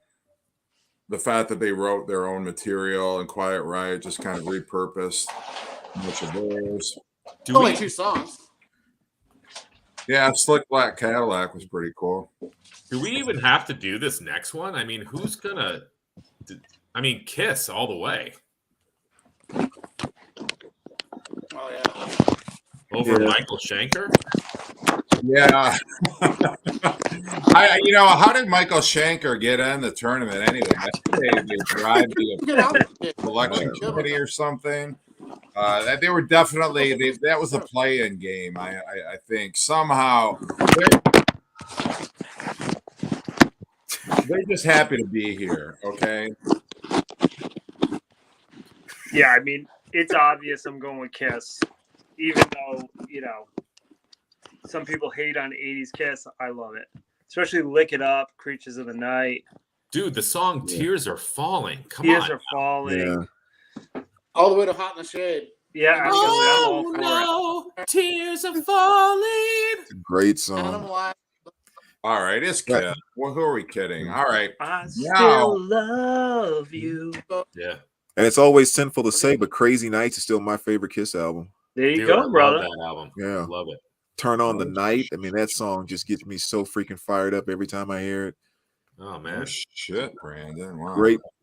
the fact that they wrote their own material, and Quiet Riot just kind of repurposed much of theirs. Only 2 songs. Yeah, Slick Black Cadillac was pretty cool. Do we even have to do this next one? I mean, who's gonna? Kiss all the way. Oh yeah. Over Michael Schenker. Yeah. How did Michael Schenker get in the tournament anyway? I think they bribed the selection committee or something. They were definitely that was a play-in game. I think somehow they're just happy to be here. Okay. Yeah, I mean, it's obvious I'm going with Kiss. Even though, some people hate on 80s Kiss, I love it. Especially Lick It Up, Creatures of the Night. Dude, the song Tears Are Falling. Tears Are Falling. Yeah. All the way to Hot in the Shade. Yeah, absolutely. I'm all for no, tears are falling. Great Animal song. Life. All right, it's Kiss. Well, who are we kidding? All right. I Now- still love you. Yeah. And it's always sinful to say, but Crazy Nights is still my favorite Kiss album. There you Dude, I go, love brother. that album. Yeah. Love it. Turn on the Night. I mean, that song just gets me so freaking fired up every time I hear it. Oh Oh, man. shit, Brandon. Wow.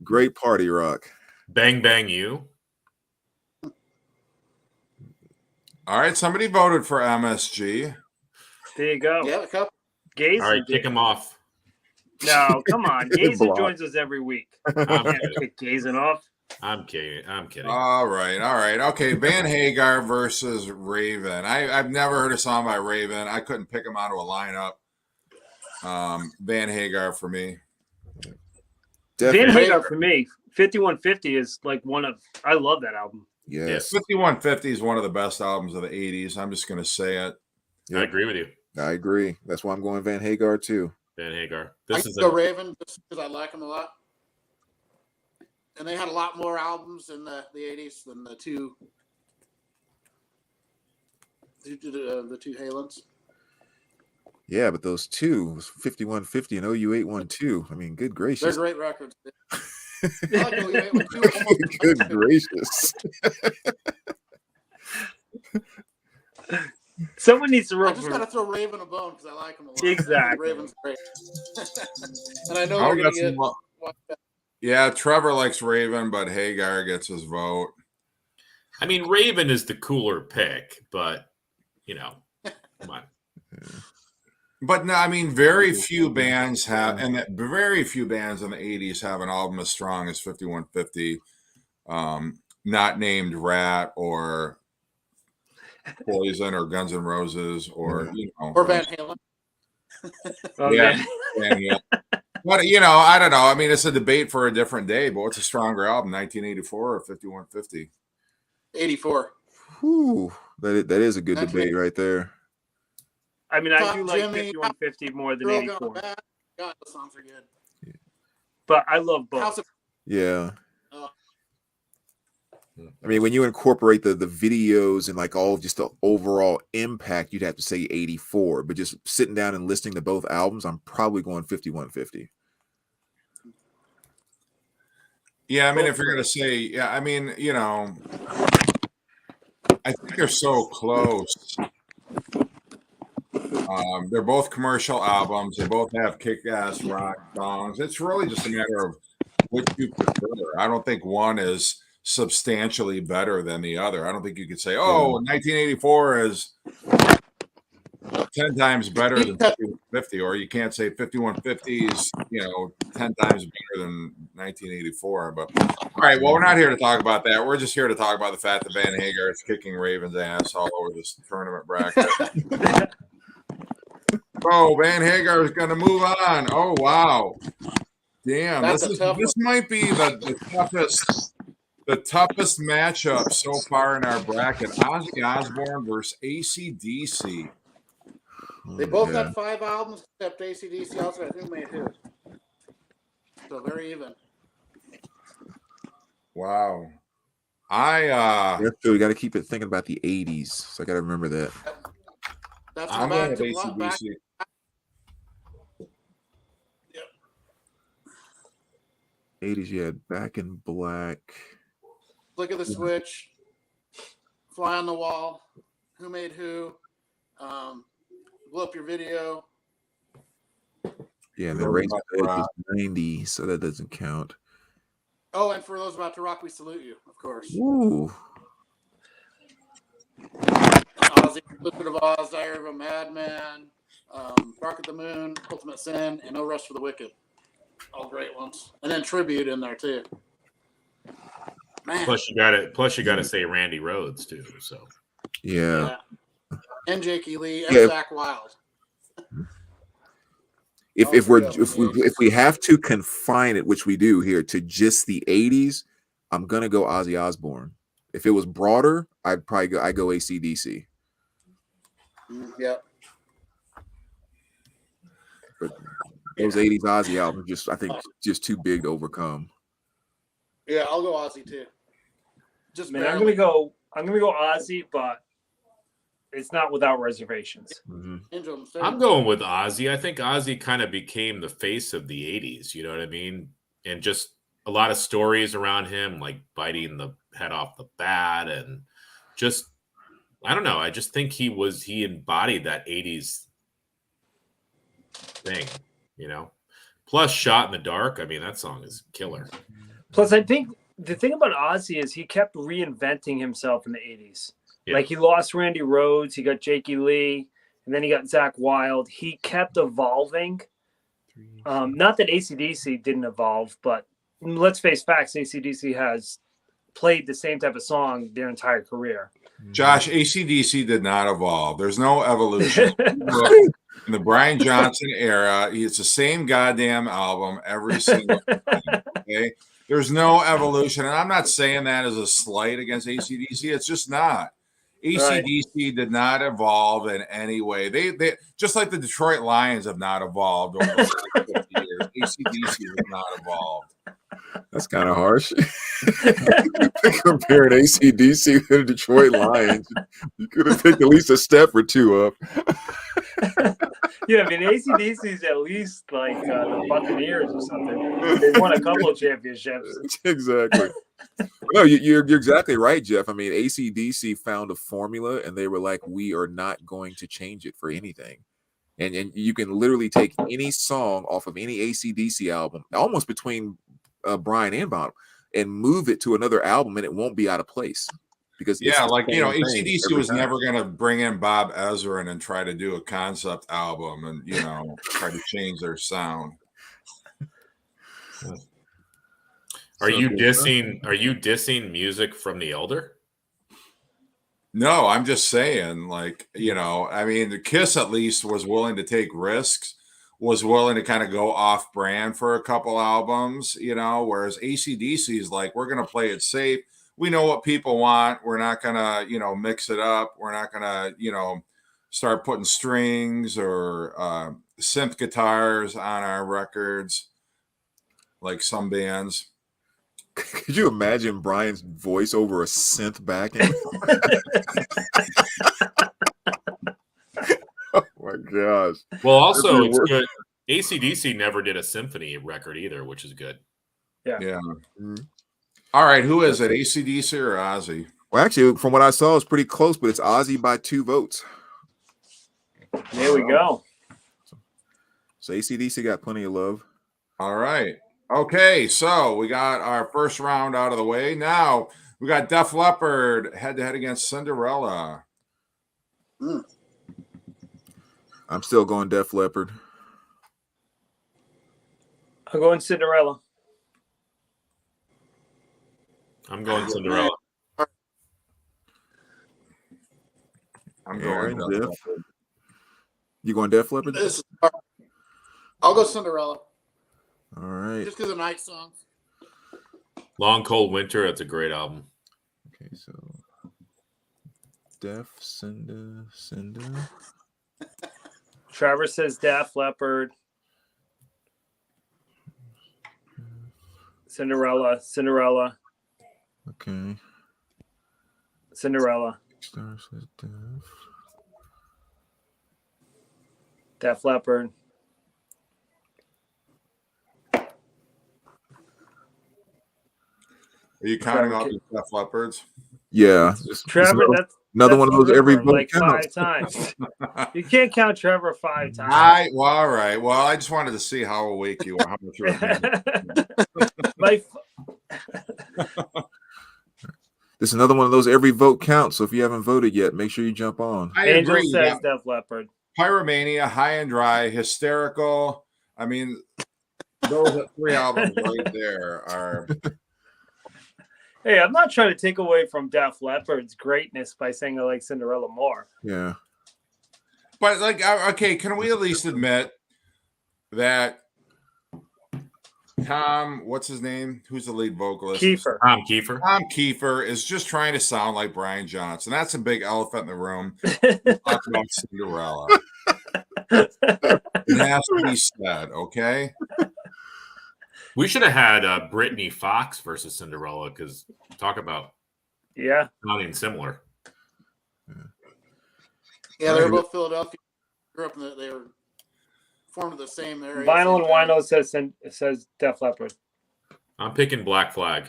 Great party rock. Bang Bang You. All right, somebody voted for MSG. There you go. Yeah, a couple. Gazer. All right, kick him off. No, come on. Gazer Block. joins us every week. I'm Can't kidding. kick Gazing off. I'm kidding. All right. Okay, Van Hagar versus Raven. I've never heard a song by Raven. I couldn't pick them out of a lineup. Van Hagar for me. Van Definitely. Hagar for me, 5150 is like I love that album. Yes. 5150 is one of the best albums of the 80s. I'm just going to say it. I agree with you, I agree. That's why I'm going Van Hagar too. Van Hagar. I This can is go Raven just because I like him a lot. And they had a lot more albums in the 80s than the two Halens. Yeah, but those two, 5150 and OU812. I mean, good They're gracious. great records. I like OU812 almost. Good gracious. Someone needs to I write just got to throw Raven a bone because I like him a lot. Exactly. Raven's great. And I know Oh, they're going to get. Yeah, Trevor likes Raven, but Hagar gets his vote. I mean, Raven is the cooler pick, but come on. But no, I mean, very few bands have, and very few bands in the 80s have an album as strong as 5150. Not named Rat or Poison or Guns N' Roses or Or Van Halen. Yeah. But I don't know. I mean, it's a debate for a different day. But what's a stronger album, 1984 or 5150? 84. Whew, that is a good debate right there. I mean, I do like Jimmy, 5150 more than Girl 84. Gone Bad. God, those songs are good. But I love both. House of Yeah. I mean, when you incorporate the videos and like all just the overall impact, you'd have to say 84. But just sitting down and listening to both albums, I'm probably going 5150. Yeah, I mean, if you're gonna say, yeah, I mean, I think they're so close. They're both commercial albums. They both have kick-ass rock songs. It's really just a matter of which you prefer. I don't think one is substantially better than the other. I don't think you could say, oh, 1984 is 10 times better than 5150, or you can't say 5150 is 10 times better than 1984. But all right, well, we're not here to talk about that. We're just here to talk about the fact that Van Hagar is kicking Raven's ass all over this tournament bracket. Oh, Van Hagar is going to move on. Oh, wow. Damn, this might be the toughest matchup so far in our bracket. Ozzy Osbourne versus AC/DC. They both got 5 albums, except AC/DC also had Who Made Who. So very even. Wow. We got to keep it thinking about the 80s. So I got to remember that. That's I'm back going to with AC/DC. Yep. 80s, you had Back in Black. Look at the Switch. Fly on the Wall. Who Made Who. Blow Up Your Video. Yeah, and then Raise the Edge is 90, so that doesn't count. Oh, and for those about to rock, we salute you, of course. Ooh. Ozzy, Wizard of Oz, Diary of a Madman, Bark at the Moon, Ultimate Sin, and No Rest for the Wicked. All great ones. And then Tribute in there too. Man. Plus you got to say Randy Rhoads too. So Yeah. And Jakey Lee and Zach Wilde. If we have to confine it, which we do here, to just the 80s, I'm gonna go Ozzy Osbourne. If it was broader, I'd probably go AC/DC. Yep. But those 80s Ozzy albums, I think just too big to overcome. Yeah, I'll go Ozzy too. I'm gonna go Ozzy, but it's not without reservations. Mm-hmm. I'm going with Ozzy. I think Ozzy kind of became the face of the 80s, you know what I mean? And just a lot of stories around him, like biting the head off the bat, and just, I don't know. I just think he embodied that 80s thing, Plus Shot in the Dark. I mean, that song is killer. Plus, I think the thing about Ozzy is he kept reinventing himself in the 80s. Yeah. Like he lost Randy Rhoads, he got Jakey Lee, and then he got Zach Wilde. He kept evolving. Not that AC/DC didn't evolve, but let's face facts, AC/DC has played the same type of song their entire career. Josh, AC/DC did not evolve. There's no evolution. In the Brian Johnson era, it's the same goddamn album every single time. Okay? There's no evolution. And I'm not saying that as a slight against AC/DC. It's just not. AC/DC did not evolve in any way. They just like the Detroit Lions have not evolved over the last 50 years. AC/DC has not evolved. That's kind of harsh. Comparing AC/DC to the Detroit Lions, you could have picked at least a step or two up. Yeah, I mean, AC/DC is at least like the Buccaneers or something. They won a couple of championships. Exactly. No, you're exactly right, Jeff. I mean, AC/DC found a formula, and they were like, "We are not going to change it for anything." And you can literally take any song off of any AC/DC album, almost between Brian and Bonham, and move it to another album, and it won't be out of place. Because Yeah, like AC/DC AC/DC was never going to bring in Bob Ezrin and try to do a concept album and try to change their sound. Are you dissing music from the Elder? No, I'm just saying, like, I mean, the Kiss at least was willing to take risks, was willing to kind of go off brand for a couple albums, whereas AC/DC is like, we're going to play it safe. We know what people want. We're not going to, mix it up. We're not going to, start putting strings or synth guitars on our records like some bands. Could you imagine Brian's voice over a synth backing? Oh my gosh. Well, also, it's good. AC/DC never did a symphony record either, which is good. Yeah. Mm-hmm. All right, who is it, AC/DC or Ozzy? Well, actually, from what I saw, it's pretty close, but it's Ozzy by 2 votes. There we go. So AC/DC got plenty of love. All right. Okay, so we got our first round out of the way. Now we got Def Leppard head-to-head against Cinderella. I'm still going Def Leppard. I'm going Cinderella. I'm going Cinderella. I'm going Def Leppard. You going Def Leppard? I'll go Cinderella. All right. Just because of night songs. Long Cold Winter. That's a great album. Okay, so Def, Cinder. Trevor says Def Leppard. Cinderella. Okay. Cinderella. Star says Def. Def Leppard. Are you counting all these Def Leppards? Yeah. Trevor, another one of those every vote like counts. 5 times. You can't count Trevor 5 times. All right. Well, I just wanted to see how awake you are. How much you were This is another one of those every vote counts. So if you haven't voted yet, make sure you jump on. I Angel agree. says Def Leppard. Pyromania, High and Dry, Hysterical. I mean, those 3 albums right there are. Hey, I'm not trying to take away from Def Leppard's greatness by saying I like Cinderella more. Yeah. But, like, okay, can we at least admit that Tom, what's his name? Who's the lead vocalist? Kiefer. Tom Kiefer. Tom Kiefer is just trying to sound like Brian Johnson. That's a big elephant in the room. Talk about Cinderella. It has to be said, okay? We should have had Brittany Fox versus Cinderella because talk about sounding similar. Yeah, they were both Philadelphia. Grew up they were formed in the same area. Vinyl and Wino says Def Leppard. I'm picking Black Flag.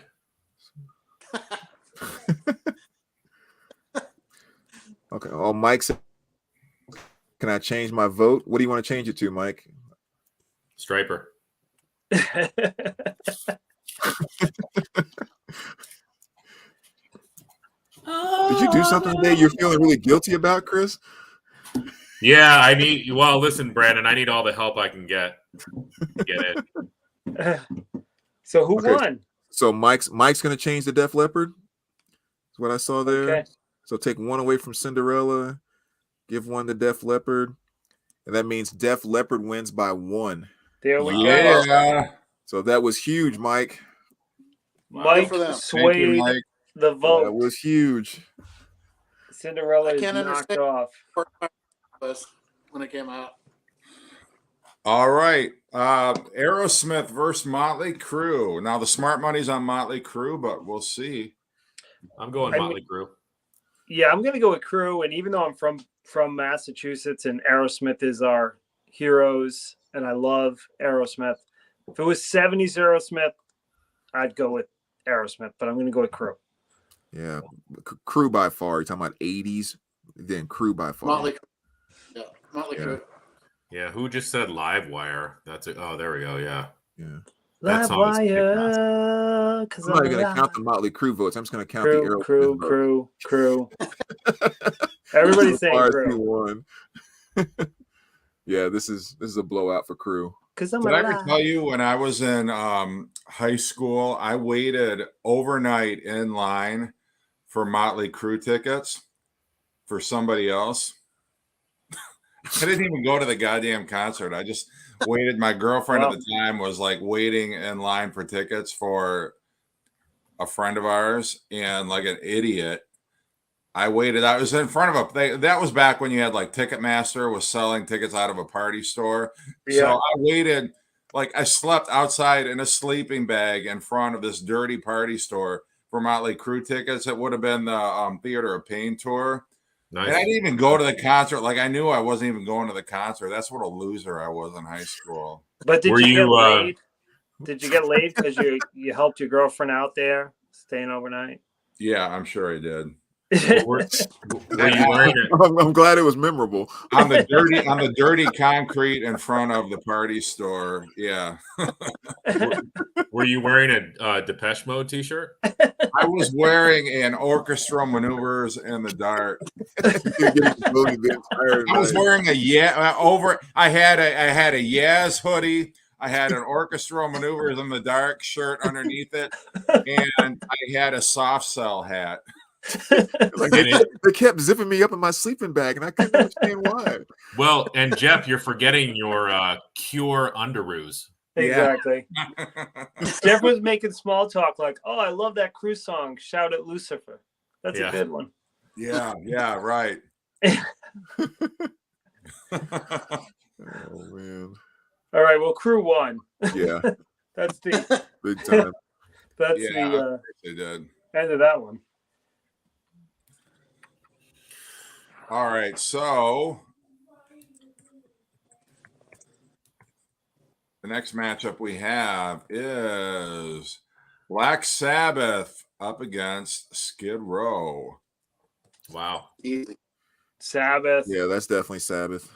Okay. Oh, Mike said, can I change my vote? What do you want to change it to, Mike? Striper. Did you do something today you're feeling really guilty about, Chris? Yeah, I need. Well, listen, Brandon, I need all the help I can get. Get it. So who won? So Mike's going to change the Def Leppard. That's what I saw there. Okay. So take one away from Cinderella, give one to Def Leppard, and that means Def Leppard wins by 1. There we go. Yeah. So that was huge, Mike. Mike swayed the vote. That was huge. Cinderella I is can't knocked understand off. when it came out. All right. Aerosmith versus Motley Crue. Now the smart money's on Motley Crue, but we'll see. I'm going I Motley Crue. Yeah, I'm gonna go with Crew, and even though I'm from Massachusetts and Aerosmith is our heroes, and I love Aerosmith. If it was 70s Aerosmith, I'd go with Aerosmith, but I'm gonna go with Crew. Yeah, Crew by far. You're talking about 80s, then Crew by far. Motley Crue. Yeah, Motley Yeah. Crue. Yeah, who just said Live Wire? That's it. Oh, there we go. Yeah. Yeah. That Live song is Wire, I'm because not even going to count the Motley Crue votes. I'm just going to count the Crew, Aerosmith Crew. votes. Everybody's saying RC Crew. won. Yeah, this is a blowout for Crew. Because I'm Did I ever alive. tell you when I was in high school, I waited overnight in line for Motley Crue tickets for somebody else? I didn't even go to the goddamn concert. I just waited. My girlfriend Wow. at the time was like waiting in line for tickets for a friend of ours, and like an idiot, I waited. I was in front of that was back when you had like Ticketmaster was selling tickets out of a party store. Yeah. So I waited, like I slept outside in a sleeping bag in front of this dirty party store for Motley Crue tickets. It would have been the Theater of Pain tour. Nice. And I didn't even go to the concert. Like I knew I wasn't even going to the concert. That's what a loser I was in high school. But did Were you get you, laid? Did you get laid because you helped your girlfriend out there staying overnight? Yeah, I'm sure I did. Were you wearing it? I'm glad it was memorable. On the dirty concrete in front of the party store. Yeah. Were you wearing a Depeche Mode T-shirt? I was wearing an Orchestral Maneuvers in the Dark. I was wearing I had a Yaz hoodie. I had an Orchestral Maneuvers in the Dark shirt underneath it, and I had a soft cell hat. Like they kept zipping me up in my sleeping bag, and I couldn't understand why. Well, and Jeff, you're forgetting your Cure underoos. Exactly. Jeff was making small talk like, "Oh, I love that Crew song. Shout at Lucifer." That's Yeah. a good one. Yeah, right. Oh man. All right. Well, Crew won. Yeah, That's the big time. that's Yeah. the They did. end of that one. All right, so the next matchup we have is Black Sabbath up against Skid Row. Wow. Easy. Sabbath. Yeah, that's definitely Sabbath.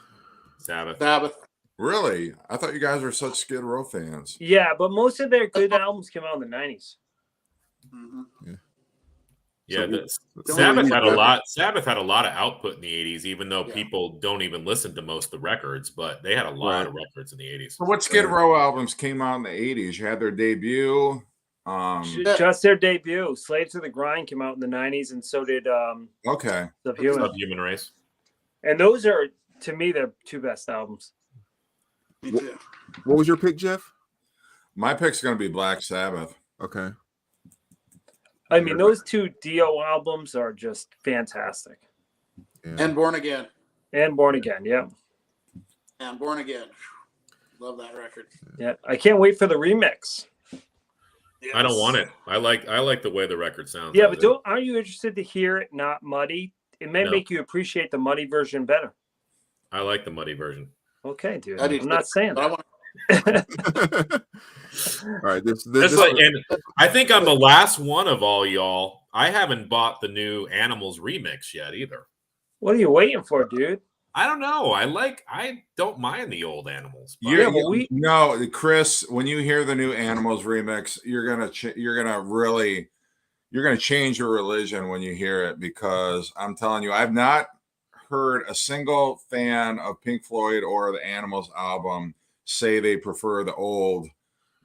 Sabbath. Sabbath. Really? I thought you guys were such Skid Row fans. Yeah, but most of their good albums came out in the 90s. Mhm. Yeah, So Sabbath we- had a lot. Sabbath had a lot of output in the '80s, even though Yeah. people don't even listen to most of the records. But they had a lot Right. of records in the '80s. So what Skid Row albums came out in the 80s? You had their debut. Just their debut. Slave to the Grind came out in the 90s, and so did Okay. Subhuman. Subhuman Race. And those are, to me, the two best albums. Me too. What was your pick, Jeff? My pick's going to be Black Sabbath. Okay. I mean, those two Dio albums are just fantastic. Yeah. And Born Again. And Born Again, yeah. And Born Again. Love that record. Yeah. I can't wait for the remix. I don't want it. I like the way the record sounds. Yeah, as but is. aren't you interested to hear it not muddy? It may No. make you appreciate the muddy version better. I like the muddy version. Okay, dude. I do I'm not saying But I that. want All right. This And I think I'm the last one of all y'all. I haven't bought the new Animals remix yet either. What are you waiting for, dude? I don't know. I don't mind the old Animals. but- No, Chris, when you hear the new Animals remix, you're gonna change your religion when you hear it, because I'm telling you, I've not heard a single fan of Pink Floyd or the Animals album say they prefer the old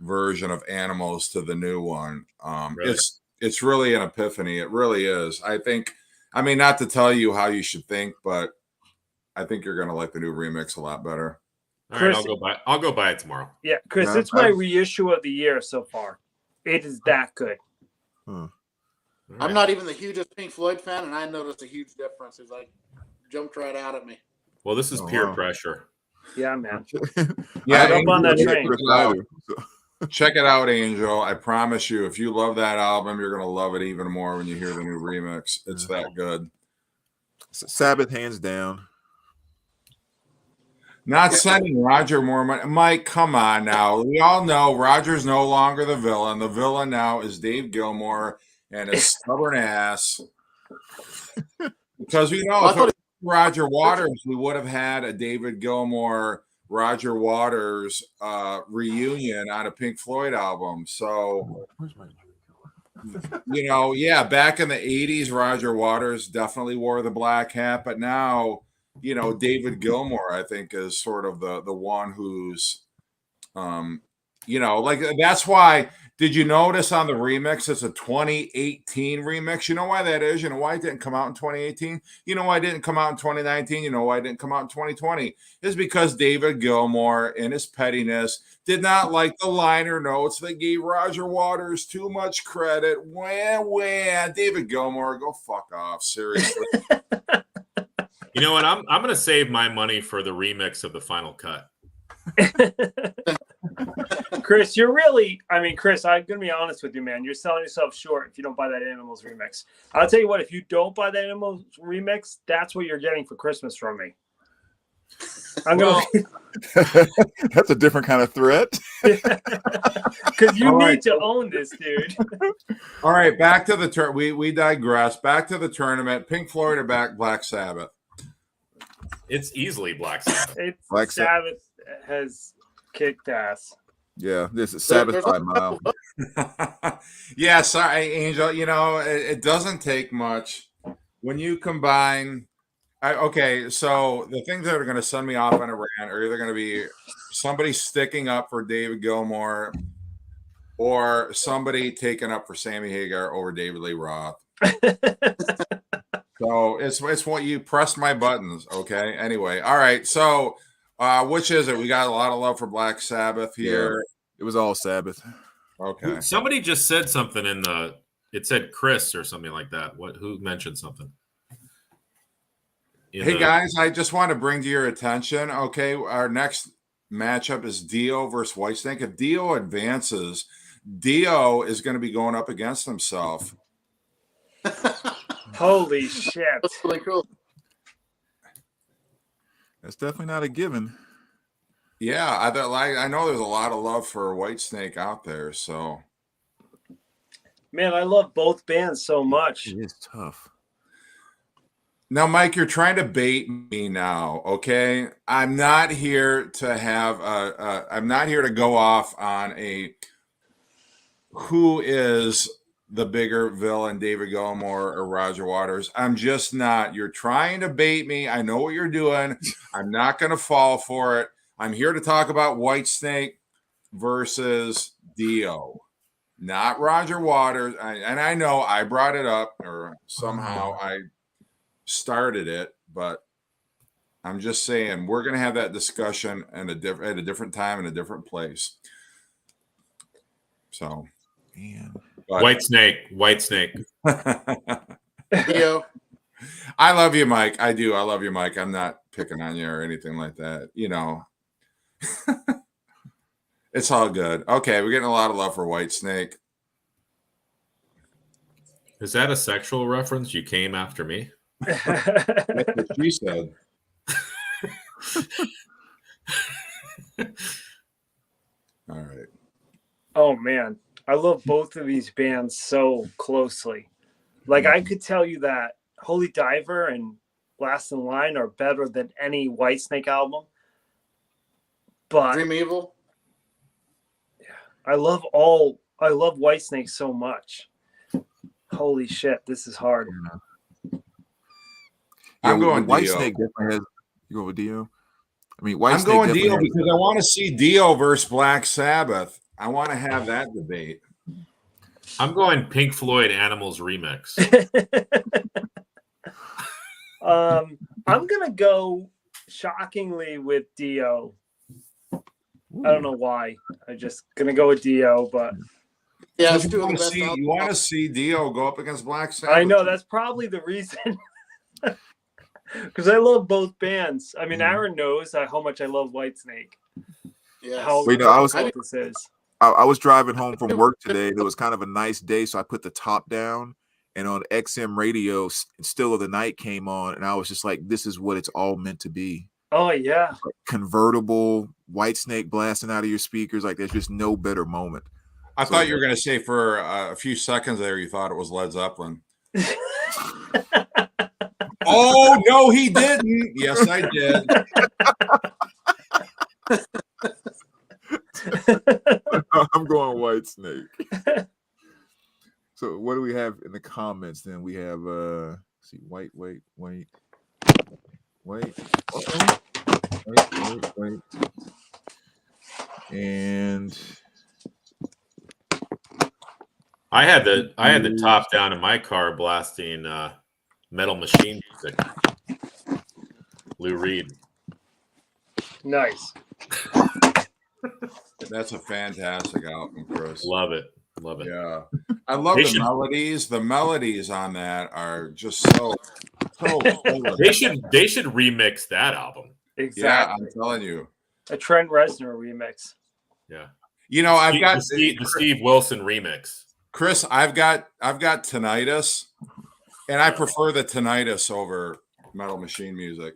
version of Animals to the new one. Really? It's really an epiphany. It really is. I mean, not to tell you how you should think, but I think you're gonna like the new remix a lot better. All right, Chris- I'll go buy it tomorrow. Yeah, Chris, No, it's my reissue of the year so far. It is that good. All I'm right. not even the hugest Pink Floyd fan, and I noticed a huge difference. It's like jumped right out at me. Well, this is Oh, peer wow. pressure. Yeah, man. Yeah, I'm up on that Angel, train. check it out. Check it out, Angel. I promise you, if you love that album, you're gonna love it even more when you hear the new remix. It's that good. Sabbath, hands down. Not sending Roger more money. Mike, come on now. We all know Roger's no longer the villain. The villain now is Dave Gilmour and his stubborn ass. Because we know if it was Roger Waters, we would have had a David Gilmour, Roger Waters reunion on a Pink Floyd album. So, yeah, back in the 80s, Roger Waters definitely wore the black hat, but now, David Gilmour, I think, is sort of the one who's, that's why. Did you notice on the remix, it's a 2018 remix? You know why that is? You know why it didn't come out in 2018? You know why it didn't come out in 2019? You know why it didn't come out in 2020? It's because David Gilmour, in his pettiness, did not like the liner notes that gave Roger Waters too much credit. Wah. David Gilmour, go fuck off. Seriously. You know what? I'm going to save my money for the remix of the final cut. Chris, Chris, I'm going to be honest with you, man. You're selling yourself short if you don't buy that Animals remix. I'll tell you what, if you don't buy that Animals remix, that's what you're getting for Christmas from me. That's a different kind of threat. Because you need to own this, dude. All right, back to the we digress. Back to the tournament. Pink Floyd or Black Sabbath? It's easily Black Sabbath. Black Sabbath has kicked ass. Yeah, this is Sabbath by a mile. Yeah, sorry, Angel. It doesn't take much when you combine. So the things that are going to send me off on a rant are either going to be somebody sticking up for David Gilmour or somebody taking up for Sammy Hagar over David Lee Roth. So it's what you pressed my buttons. Okay. Anyway. All right. So which is it? We got a lot of love for Black Sabbath here. Yeah, it was all Sabbath. Okay. Somebody just said something it said Chris or something like that. Who mentioned something? Guys, I just want to bring to your attention. Okay. Our next matchup is Dio versus Whitesnake. If Dio advances, Dio is going to be going up against himself. Holy shit. That's really cool. That's definitely not a given. Yeah, I know there's a lot of love for Whitesnake out there. So, man, I love both bands so much. It is tough. Now, Mike, you're trying to bait me now. Okay, I'm not here to have I'm not here to go off on who is the bigger villain, David Gilmour or Roger Waters. I'm just not. You're trying to bait me. I know what you're doing. I'm not going to fall for it. I'm here to talk about Whitesnake versus Dio, not Roger Waters. And I know I brought it up, or somehow I started it, but I'm just saying we're going to have that discussion at a different time in a different place. So, man. Whitesnake. Dio. I love you, Mike. I do. I love you, Mike. I'm not picking on you or anything like that. It's all good. Okay, we're getting a lot of love for Whitesnake. Is that a sexual reference? You came after me? That's what she said. All right. Oh, man. I love both of these bands so closely. Like, I could tell you that Holy Diver and Last in Line are better than any Whitesnake album. But Dream Evil. I love Whitesnake so much. Holy shit, this is hard. I'm going Whitesnake Dio. definitely has. You go with Dio? I mean, I'm Whitesnake going definitely Dio has- because I want to see Dio versus Black Sabbath. I want to have that debate. I'm going Pink Floyd Animals remix. I'm gonna go shockingly with Dio. I don't know why. I'm just gonna go with Dio, but Yeah, You it's two of the want to best see, albums. you want to see Dio go up against Black Sabbath? I know that's probably the reason. Because I love both bands. I mean, Mhm. Aaron knows how much I love Whitesnake. Yes. How Wait, no, I was- difficult this is. I was driving home from work today. It was kind of a nice day, so I put the top down, and on XM radio, Still of the Night came on, and I was just like, "This is what it's all meant to be." Oh yeah. Convertible, Whitesnake blasting out of your speakers, like there's just no better moment. I So- thought you were going to say for a few seconds there, you thought it was Led Zeppelin. Oh, no, he didn't. Yes, I did. I'm going Whitesnake. So what do we have in the comments then? We have let's see, wait. And I had the top down in my car blasting Metal Machine music. Lou Reed. Nice. That's a fantastic album, Chris. Love it. Love it. Yeah. I love They the should- melodies. The melodies on that are just so They should remix that album. Yeah, Exactly. I'm telling you. A Trent Reznor remix. Yeah. You know, I've got the Steve Wilson remix. Chris, I've got tinnitus, and I prefer the tinnitus over Metal Machine music.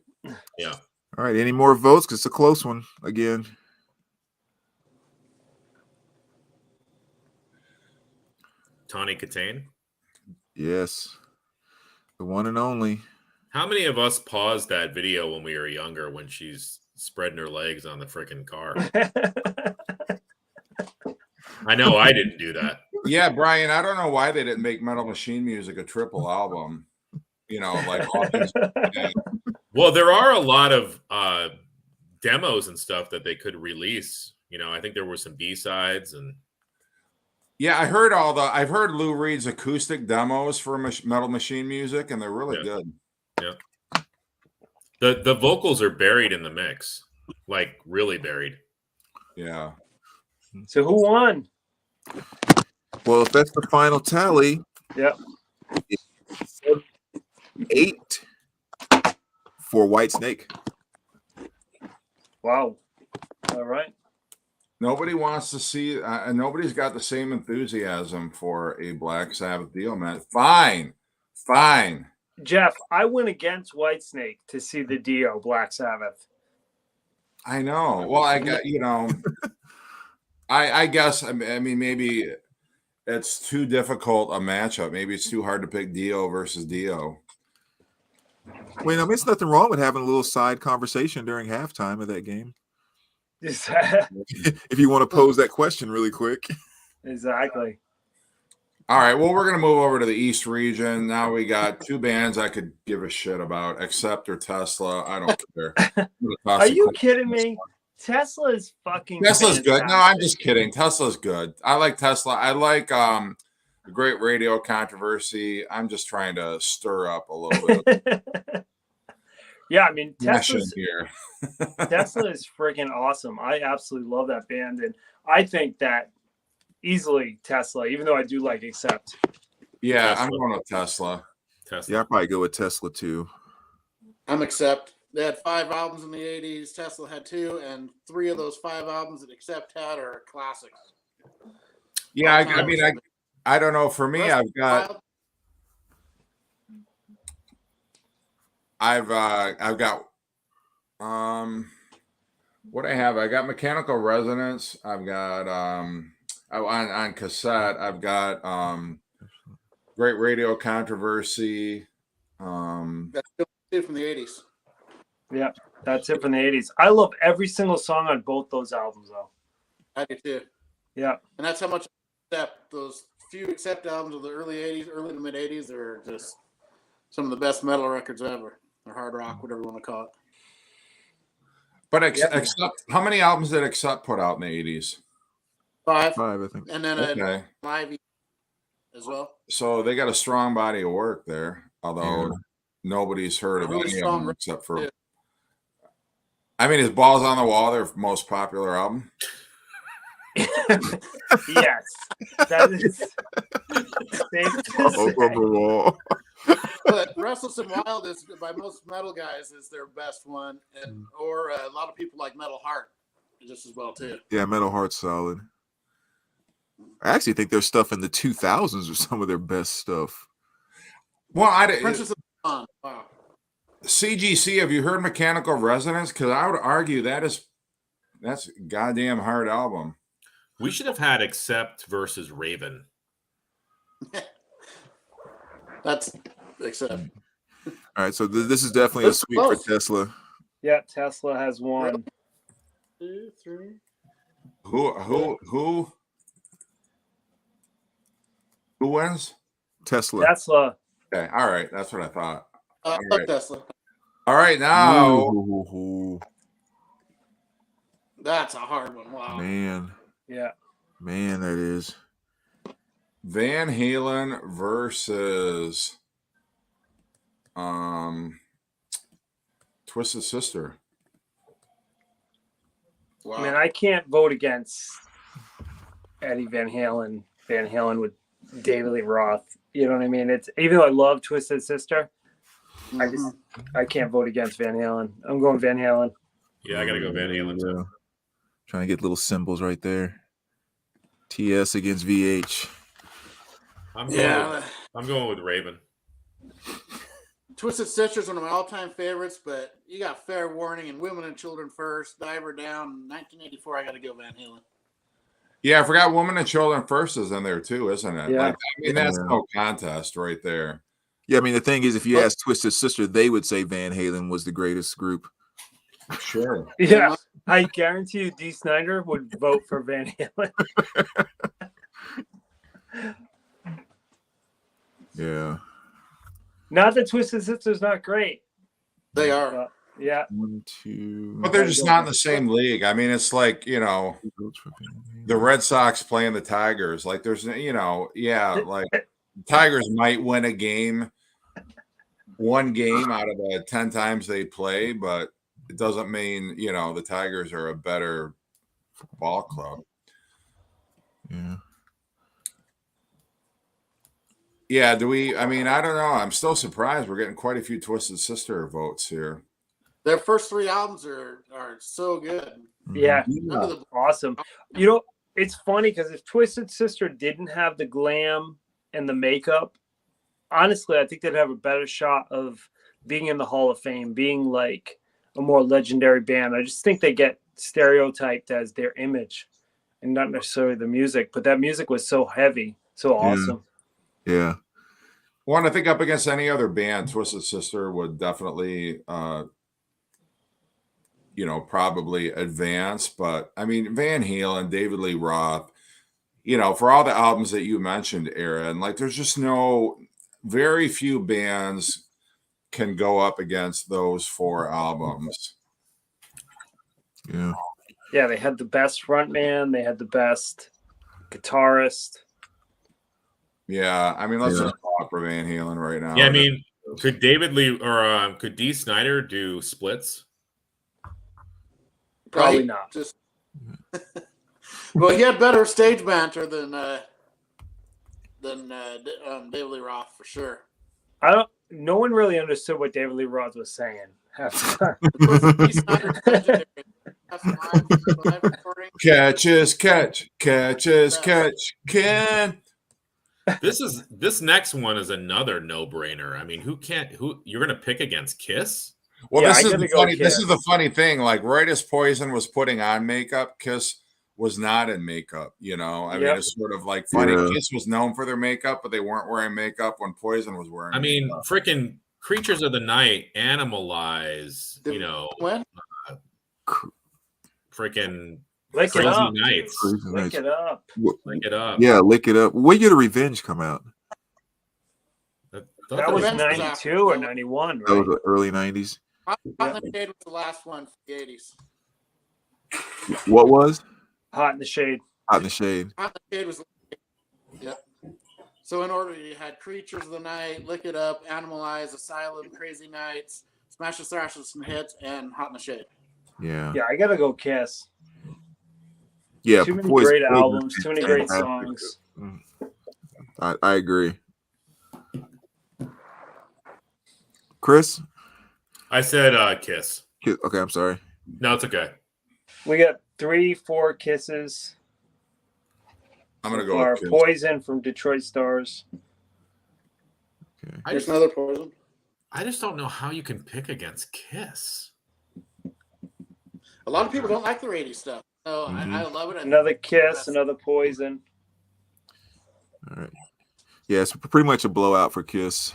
Yeah. all right, any more votes? Because it's a close one again. Tawny Katane. Yes, the one and only. How many of us paused that video when we were younger when she's spreading her legs on the freaking car? I know I didn't do that. Yeah, Brian, I don't know why they didn't make Metal Machine music a triple album. You know, like all these. Well, there are a lot of demos and stuff that they could release. You know, I think there were some B-sides and Yeah, I've heard Lou Reed's acoustic demos for Metal Machine music, and they're really good. the vocals are buried in the mix, like really buried. Yeah. So who won? Well, if that's the final tally, Yep. 8 for Whitesnake. Wow. All right. Nobody wants to see, nobody's got the same enthusiasm for a Black Sabbath deal, man. Fine. Jeff, I went against Whitesnake to see the Dio Black Sabbath. I know. Well, I got, I guess, I mean, maybe it's too difficult a matchup. Maybe it's too hard to pick Dio versus Dio. Wait, I mean, it's nothing wrong with having a little side conversation during halftime of that game. If you want to pose that question really quick. Exactly. All right. Well, we're going to move over to the East region. Now we got two bands I could give a shit about, Accept or Tesla. I don't care. Are you kidding me? Tesla is fucking Tesla's good. No, I'm fantastic. just kidding. Tesla's good. I like Tesla. I like the Great Radio Controversy. I'm just trying to stir up a little bit of Yeah, I mean passion here. Tesla is freaking awesome. I absolutely love that band, and I think that easily Tesla, even though I do like Accept. Yeah, Tesla. I'm going with Tesla. Tesla. Yeah, I'll probably go with Tesla too. I'm Accept. They had 5 albums in the 80s. Tesla had 2, and 3 of those 5 albums that Accept had are classics. Yeah, I mean, I don't know. For me, I've got what I have. I got Mechanical Resonance. I've got on cassette. I've got Great Radio Controversy. That's 2 from the 80s. Yeah, that's it from the 80s. I love every single song on both those albums, though. I do too. Yeah. And that's how much Accept. Those few Accept albums of the early 80s, early to mid 80s are just some of the best metal records ever. Or hard rock, whatever you want to call it. But Accept, how many albums did Accept put out in the 80s? 5. 5, I think. And then Okay. a live as well. So they got a strong body of work there, although nobody's heard of Really any of strong them except for. yeah. I mean, is Balls on the Wall their most popular album? Yes, that is safe to say. Overall. But Restless and Wild is, by most metal guys, is their best one, and or a lot of people like Metal Heart just as well too. Yeah, Metal Heart's solid. I actually think their stuff in the 2000s was some of their best stuff. Well, Princess of the Sun. Wow. CGC, have you heard Mechanical Resonance? Because I would argue that's a goddamn hard album. We should have had Accept versus Raven. That's Accept. All right, so this is definitely a That's sweep for close. Tesla. Yeah, Tesla has one. 2, 3. Who wins? Tesla. Tesla. Okay, all right, that's what I thought. Fuck right. Tesla. All right, now Ooh, That's a hard one. Wow. man, Yeah. that is. Van Halen versus Twisted Sister. Wow. I mean, I can't vote against Eddie Van Halen. Van Halen with David Lee Roth. You know what I mean? It's even though I love Twisted Sister, I can't vote against Van Halen. I'm going Van Halen. Yeah, I gotta go Van Halen too. Trying to get little symbols right there. TS against VH. I'm going with Raven. Twisted Sister is one of my all-time favorites, but you got Fair Warning and Women and Children First, Diver Down, 1984. I got to go Van Halen. Yeah, I forgot Woman and Children First is in there too, isn't it? Yeah. Like, I mean, that's no contest right there. Yeah, I mean, the thing is, if you ask Twisted Sister, they would say Van Halen was the greatest group. Sure. Yeah. I guarantee you D. Snyder would vote for Van Halen. Yeah. Not that Twisted Sister's not great. They are. Yeah. 1, 2. But they're just not in the same league. I mean, it's like, the Red Sox playing the Tigers. Like, there's, like Tigers might win a game, one game out of the 10 times they play, but it doesn't mean, the Tigers are a better ball club. Yeah. Yeah, I don't know. I'm still surprised. We're getting quite a few Twisted Sister votes here. Their first 3 albums are so good. Yeah. Under the- Awesome. It's funny because if Twisted Sister didn't have the glam and the makeup, honestly, I think they'd have a better shot of being in the Hall of Fame, being like a more legendary band. I just think they get stereotyped as their image and not necessarily the music. But that music was so heavy, so awesome. Yeah. Well, I think up against any other band, Twisted Sister would definitely, probably advance. But I mean, Van Halen, David Lee Roth, for all the albums that you mentioned, Aaron, like there's just very few bands can go up against those 4 albums. Yeah. Yeah, they had the best frontman. They had the best guitarist. Yeah, I mean, let's just talk for Van Halen right now. Yeah, I mean, could David Lee or could D. Snyder do splits? Probably Right? not. Just well, he had better stage banter than David Lee Roth for sure. No one really understood what David Lee Roth was saying half the time. Catch as catch, can. This next one is another no-brainer. I mean, who you're gonna pick against Kiss? Well, Yeah, this I is gotta the go funny. Kiss. This is the funny thing. Like, right as Poison was putting on makeup, Kiss was not in makeup. I mean, it's sort of like funny. Yeah. Kiss was known for their makeup, but they weren't wearing makeup when Poison was wearing. I mean, makeup. freaking Creatures of the Night, Animalize, When? freaking Lick it Crazy up. Nights. Lick it up. Lick it up. Yeah, Lick It Up. When did Revenge come out? That was Revenge was 92 after. or 91, That was right? the early 90s. Hot in the Shade was the last one for the 80s. What was? Hot in the Shade. Out in the Shade. Hot in the Shade was. Yep. So in order, you had Creatures of the Night, Lick It Up, Animalize, Asylum, Crazy Nights, Smashes, Thrashes, and Hits, and Hot in the Shade. Yeah. Yeah, I gotta go Kiss. Yeah, Too many Poison- great albums, too many great fantastic. songs. I agree. Chris? I said Kiss. Okay, I'm sorry. No, it's okay. We got 3-4 kisses. I'm gonna So go far. with Kiss. Poison from Detroit Stars. Okay. Here's another Poison. I just don't know how you can pick against Kiss. A lot of people don't like their 80s stuff. So Mhm. I love it. Another Kiss, another Poison. All right. Yeah, it's pretty much a blowout for Kiss.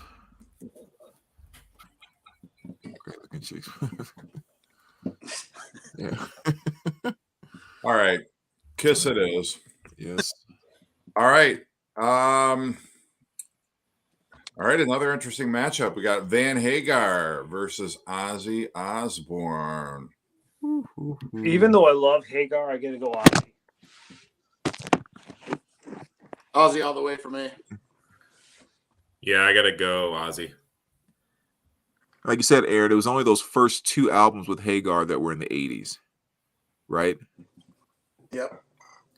Great looking chicks. Yeah. All right, Kiss it is. Yes. All right. All right, another interesting matchup. We got Van Hagar versus Ozzy Osbourne. Even though I love Hagar, I gotta go Ozzy. Ozzy all the way for me. Yeah, I gotta go Ozzy. Like you said, Aaron, it was only those first 2 albums with Hagar that were in the 80s, right? Yep.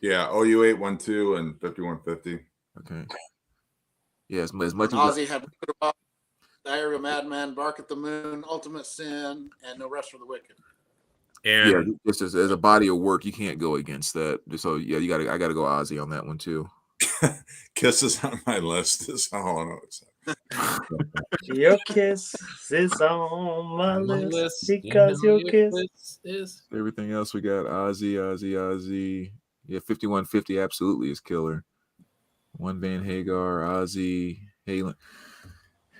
Yeah, OU 812 and 5150. Okay. Yeah, as much as Ozzy had Diary of a Madman, Bark at the Moon, Ultimate Sin, and No Rest for the Wicked. And yeah, just as a body of work, you can't go against that. So yeah, I gotta go Ozzy on that one too. Kiss is on my list. Is all I know. Your kiss is on my list because your kiss is. Everything else we got Ozzy. Yeah, 5150 absolutely is killer. One Van Hagar, Ozzy, Halen.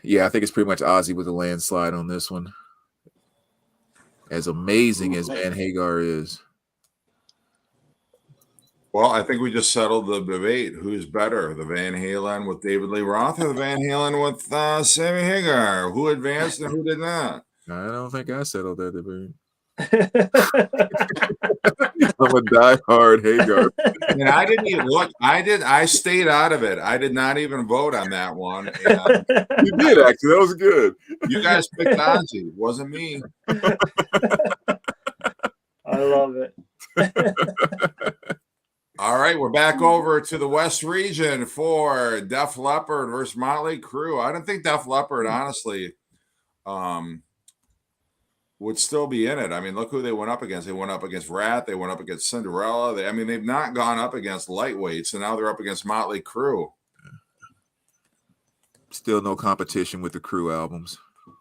Yeah, I think it's pretty much Ozzy with a landslide on this one. As amazing as Van Hagar is. Well, I think we just settled the debate. Who's better, the Van Halen with David Lee Roth or the Van Halen with Sammy Hagar? Who advanced and who did not? I don't think I settled that debate. I'm a diehard Hagar. And I didn't even look. I stayed out of it. I did not even vote on that one. And You did actually. That was good. you guys picked Ozzy. It wasn't me. I love it. All right, we're back over to the West region for Def Leppard versus Motley Crue. I don't think Def Leppard, honestly, would still be in it. I mean, look who they went up against. They went up against Rat. They went up against Cinderella. They've not gone up against lightweights, and now they're up against Motley Crue. Still no competition with the Crue albums.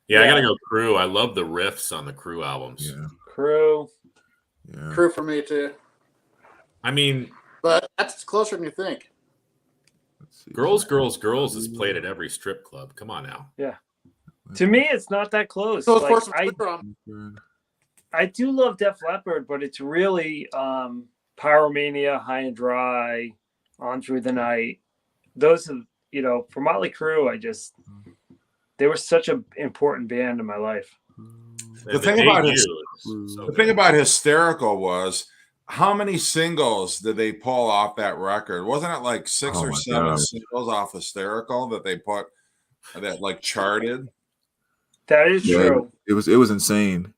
Yeah, I gotta go Crue. I love the riffs on the Crue albums. Yeah. Crew. Yeah. Crew for me too. I mean, But that's closer than you think. Let's see. Girls is played at every strip club. Come on now. To me, it's not that close. So Like, for some Twitter on I do love Def Leppard, but it's really Pyromania, High and Dry, On Through the Night. Those are, for Motley Crue, they were such an important band in my life. The thing about Hysterical was, how many singles did they pull off that record? Wasn't it like 6 or 7 singles off Hysterical that they put that like charted? That is true. It was insane.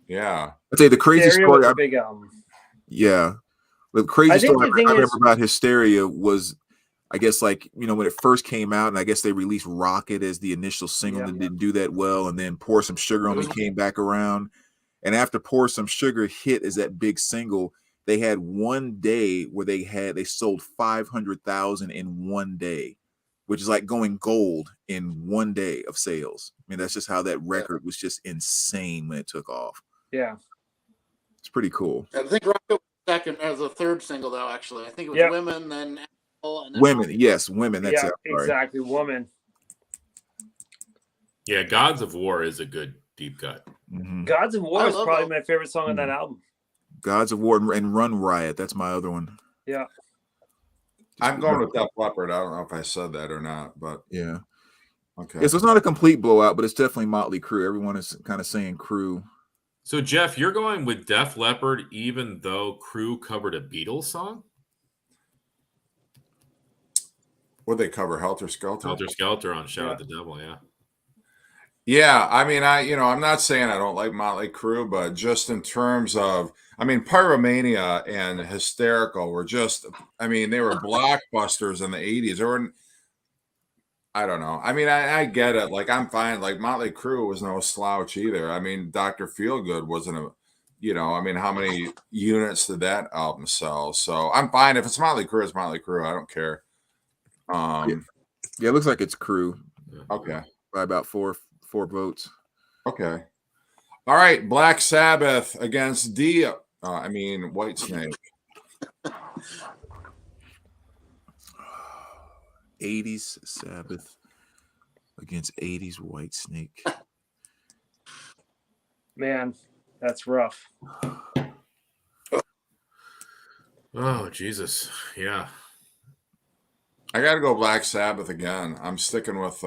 Yeah. I'd say the crazy Stereo story. was a big album. Yeah. The crazy I think story the thing I remember is- about Hysteria was, I guess, when it first came out, and I guess they released Rocket as the initial single that didn't do that well, and then Pour Some Sugar on Me came back around. And after Pour Some Sugar hit as that big single, they had one day where they sold 500,000 in one day, which is like going gold in one day of sales. I mean, that's just how that record was just insane when it took off. Yeah. It's pretty cool. I think Rocket was second as a third single, though, actually. I think it was Women, then Apple, and then Women. Rocket. Yes, Women. That's it. Sorry. Exactly. Woman. Yeah, Gods of War is a good deep cut. Mm-hmm. Gods of War is probably my favorite song on that album. Gods of War and Run Riot. That's my other one. Yeah. I'm going with Def Leppard. I don't know if I said that or not, but yeah. Okay. Yeah, so it's not a complete blowout, but it's definitely Motley Crue. Everyone is kind of saying Crue. So, Jeff, you're going with Def Leppard even though Crue covered a Beatles song? Would they cover Helter Skelter? Helter Skelter on Shout at the Devil, yeah. Yeah, I mean, I'm not saying I don't like Motley Crue, but just in terms of, I mean, Pyromania and Hysterical were just, I mean, they were blockbusters in the 80s. I don't know. I mean, I get it. Like, I'm fine. Like, Motley Crue was no slouch either. I mean, Dr. Feelgood wasn't I mean, how many units did that album sell? So I'm fine. If it's Motley Crue, it's Motley Crue. I don't care. Yeah, it looks like it's Crew Okay. by about four votes. Okay. All right. Black Sabbath against White Snake. 80s Sabbath against 80s White Snake. Man, that's rough. Oh, Jesus. Yeah. I got to go Black Sabbath again. I'm sticking with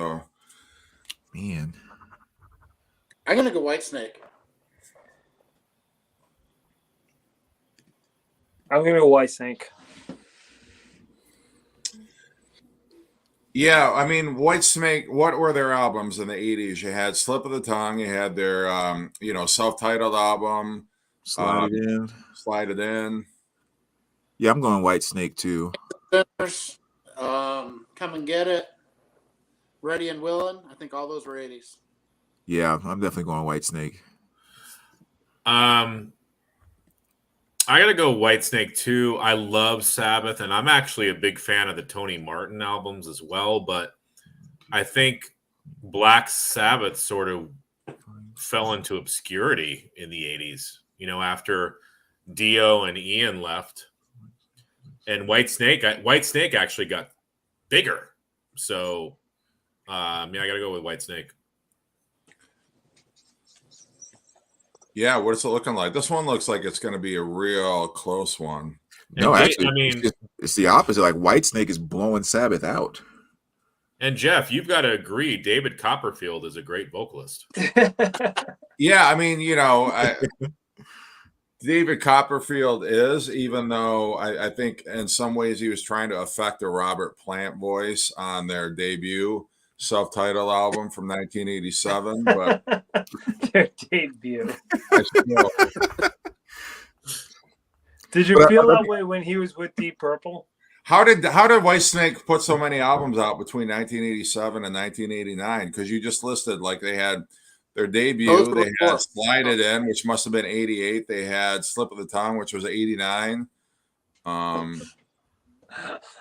Man. I'm gonna go Whitesnake. I'm gonna go Whitesnake. Yeah, I mean, Whitesnake, what were their albums in the 80s? You had Slip of the Tongue, you had their self-titled album, Slide It In. Slide It In. Yeah, I'm going White Snake too. Come and Get It, Ready and Willin'. I think all those were 80s. Yeah, I'm definitely going White Snake. I gotta go Whitesnake too. I love Sabbath, and I'm actually a big fan of the Tony Martin albums as well. But I think Black Sabbath sort of fell into obscurity in the '80s. You know, after Dio and Ian left, and Whitesnake actually got bigger. So, I gotta go with Whitesnake. Yeah, what's it looking like? This one looks like it's going to be a real close one. No, And actually, it's the opposite. Like White Snake is blowing Sabbath out. And Jeff, you've got to agree, David Copperfield is a great vocalist. Yeah, I mean, David Copperfield is, even though I think in some ways he was trying to affect a Robert Plant voice on their debut self-titled album from 1987, but Their debut. I still, Did you feel that way when he was with Deep Purple? how did Whitesnake put so many albums out between 1987 and 1989? Because you just listed, like, they had their debut, they had Slide It In, which must have been 88. They had Slip of the Tongue, which was 89.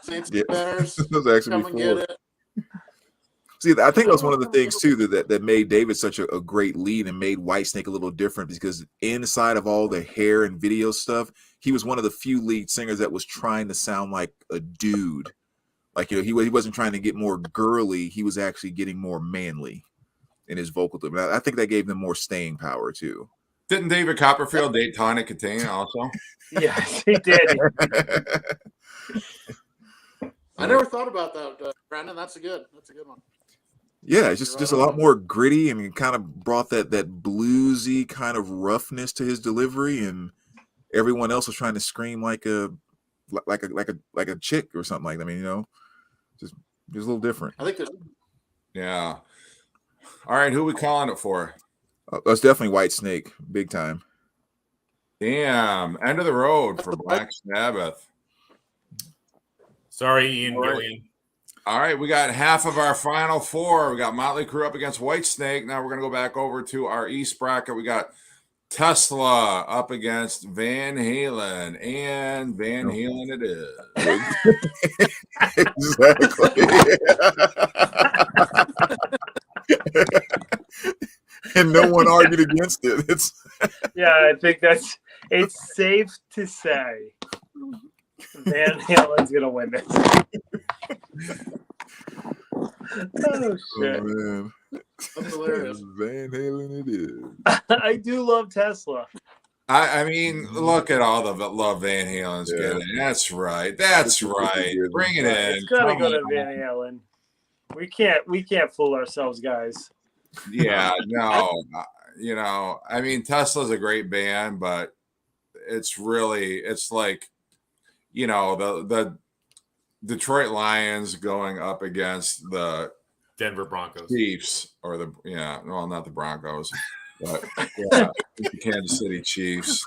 Saints Yeah. Bears, That was actually Come and Get before. It. See, I think that's one of the things too that made David such a great lead and made Whitesnake a little different, because inside of all the hair and video stuff, he was one of the few lead singers that was trying to sound like a dude. Like, he wasn't trying to get more girly. He was actually getting more manly in his vocal delivery. I think that gave them more staying power too. Didn't David Copperfield date Tonic Catane also? Yes, he did. I never thought about that, Brandon. That's a good one. Yeah, it's just a lot more gritty, and it kind of brought that bluesy kind of roughness to his delivery, and everyone else was trying to scream like a chick or something like that. I mean, just a little different. I think there's Yeah. All right, who we calling it for? That's definitely White Snake, big time. Damn, end of the road for Black Sabbath. Sorry, Ian All right. Gillian. All right, we got half of our final four. We got Motley Crue up against Whitesnake. Now we're going to go back over to our East bracket. We got Tesla up against Van Halen, and Van Halen it is. Exactly. And no one argued against it. Yeah, I think it's safe to say Van Halen's gonna win this. Oh shit! Oh, man. That's hilarious. Van Halen it is. I do love Tesla. I mean, look at all the love Van Halen's getting. That's right. That's right. Bring it in. It's gotta Come go to on. Van Halen. We can't fool ourselves, guys. Yeah, no. I mean, Tesla's a great band, but it's like, the Detroit Lions going up against the Denver Broncos. Chiefs or well, not the Broncos, but yeah, the Kansas City Chiefs.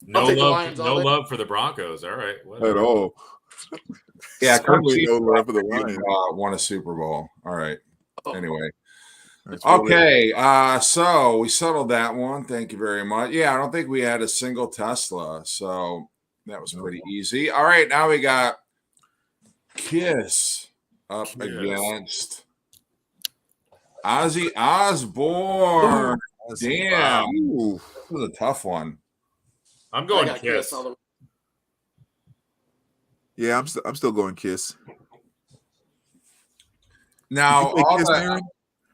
No I'll take the love, Lions all no day. love for the Broncos. All right, At whatever. all. Yeah, Certainly Chiefs no love for the Lions. won a Super Bowl. All right. Oh. Anyway. That's really- Okay, so we settled that one. Thank you very much. Yeah, I don't think we had a single Tesla, so that was pretty easy. All right, now we got Kiss up against Ozzy Osbourne. Damn, Ooh. this was a tough one. I'm I going got Kiss. all the way. Yeah, I'm still going Kiss. Now, Did you say all Kiss, the Aaron?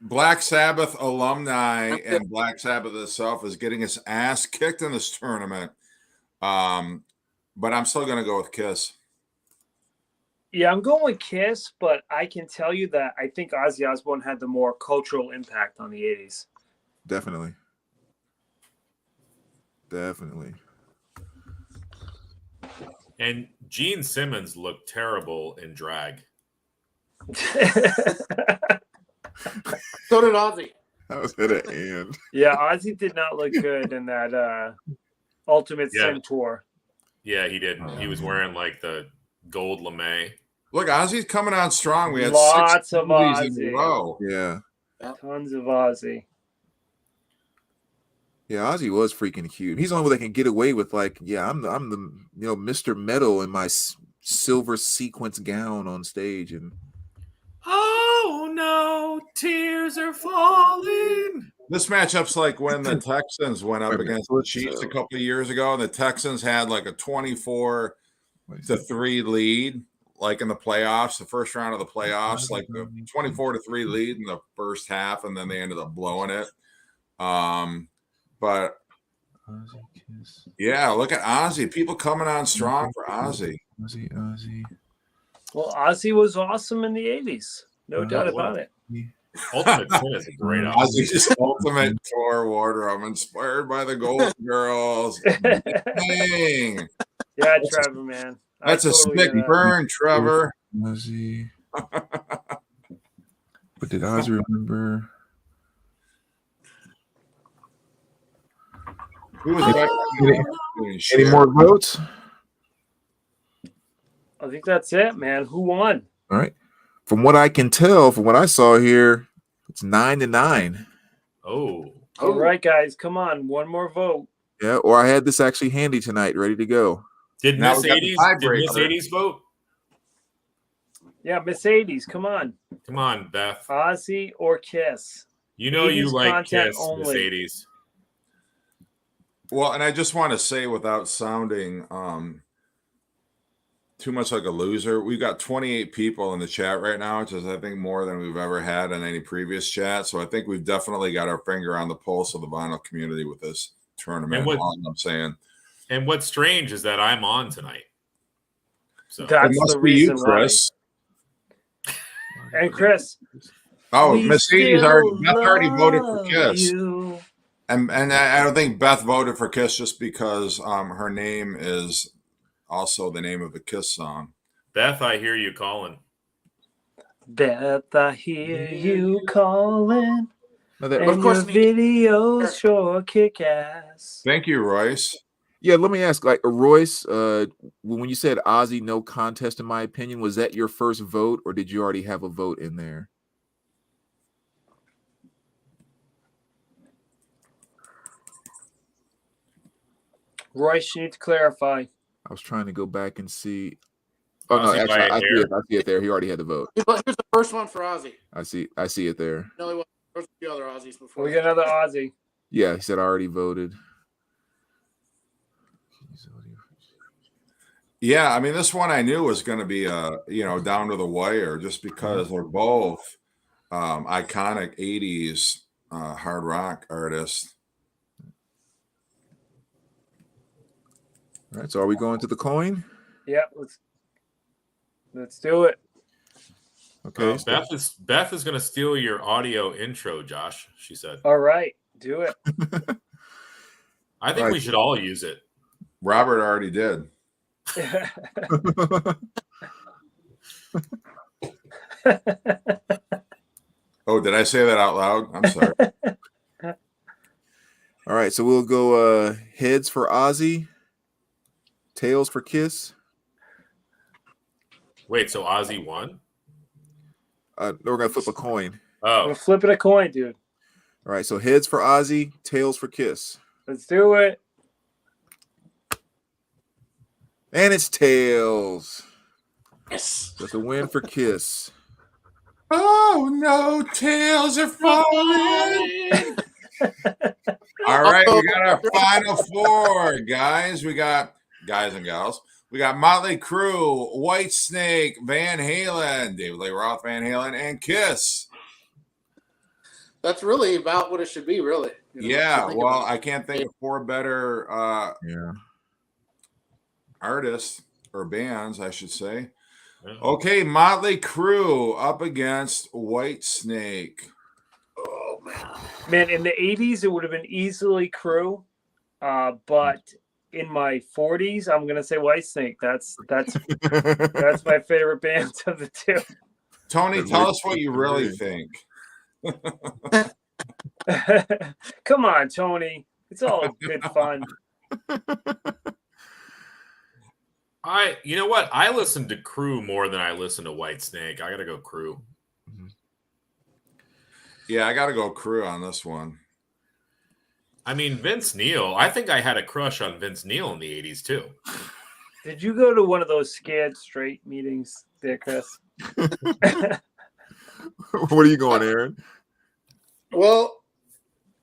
Black Sabbath alumni and Black Sabbath itself is getting its ass kicked in this tournament. But I'm still going to go with Kiss. Yeah, I'm going with Kiss, but I can tell you that I think Ozzy Osbourne had the more cultural impact on the 80s. Definitely. Definitely. And Gene Simmons looked terrible in drag. So did Ozzy. I was at an end. Yeah, Ozzy did not look good in that Ultimate Yeah. Sin tour. Yeah, he did. He was wearing like the gold lame. Look, Ozzy's coming on strong. We had Lots 6 of movies in a Ozzy. row. Yeah. Tons of Ozzy. Yeah, Ozzy was freaking cute. He's the only one that can get away with like, yeah, I'm the Mr. Metal in my silver sequence gown on stage, and Oh no, tears are falling. This matchup's like when the Texans went up Wait a minute, against the Chiefs a couple of years ago, and the Texans had like a 24-3 lead, like in the playoffs, the first round of the playoffs, like the 24-3 lead in the first half, and then they ended up blowing it. But yeah, look at Ozzy. People coming on strong for Ozzy. Ozzy. Well, Ozzy was awesome in the 80s. No doubt about it. Ultimate Sin is a great album. Ozzy's ultimate tour wardrobe, inspired by the Golden Girls. Dang. Yeah, Trevor, man. That's a sick burn, Trevor. Ozzy. But did Ozzy remember? Who was Any more votes? I think that's it, man. Who won? All right. From what I can tell, from what I saw here, it's 9-9. Oh. All right, guys, come on. One more vote. Yeah, or I had this actually handy tonight, ready to go. Did Now Miss we got the 80s? Did Miss tiebreaker. 80s vote? Yeah, Miss 80s, come on. Come on, Beth. Ozzy or Kiss? You know you 80s like content Kiss, only. Miss 80s. Well, and I just want to say, without sounding too much like a loser, we've got 28 people in the chat right now, which is, I think, more than we've ever had in any previous chat. So I think we've definitely got our finger on the pulse of the vinyl community with this tournament. And what- all I'm saying. And what's strange is that I'm on tonight. So That's It must the be you, reason Chris. why. And Chris, Oh, we Miss 80's Beth already voted for love Kiss. you. And I don't think Beth voted for Kiss just because her name is also the name of the Kiss song. Beth, I hear you calling. Beth, I hear you calling. Now that- And Of course, your videos sure kick ass. Thank you, Royce. yeah, let me ask, like Royce, when you said Ozzy, no contest, in my opinion, was that your first vote, or did you already have a vote in there? Royce, you need to clarify. I was trying to go back and see. Oh no, Ozzy actually, by a I see hair. it. I see it there. He already had the vote. Here's the first one for Ozzy. I see it there. No, there was a few other Ozzy's before. We got another Ozzy. Yeah, he said I already voted. Yeah, I mean, this one I knew was going to be down to the wire, just because they're both iconic 80s hard rock artists. All right, so are we going to the coin? Yeah, let's do it. Okay. Beth is going to steal your audio intro, Josh. She said. All right, do it. I think we should all use it. Oh, did I say that out loud? I'm sorry. All right, so we'll go heads for Ozzy, tails for Kiss. Wait, so Ozzy won? We're gonna flip a coin. Oh, We're flipping a coin, dude. All right, so heads for Ozzy, tails for Kiss. Let's do it. And it's tails. Yes. That's a win for Kiss. Oh no, tails are falling. All right, we got our final four, guys. We got guys and gals. We got Motley Crue, Whitesnake, Van Halen, David Lee Roth, Van Halen, and Kiss. That's really about what it should be, really. You know, Yeah, to think well, about. I can't think of four better artists or bands, I should say. yeah. Okay, Motley Crue up against Whitesnake. Oh man. Man, in the 80s, it would have been easily Crew. But in my 40s, I'm going to say Whitesnake. That's my favorite band of the two. Tony, tell us what you really think. Come on, Tony. It's all good fun. You know what? I listen to Crew more than I listen to Whitesnake. I gotta go Crew. Yeah, I got to go Crue on this one. I mean, Vince Neil. I think I had a crush on Vince Neil in the 80s too. Did you go to one of those Scared Straight meetings there, Chris? Where are you going, Aaron? Well,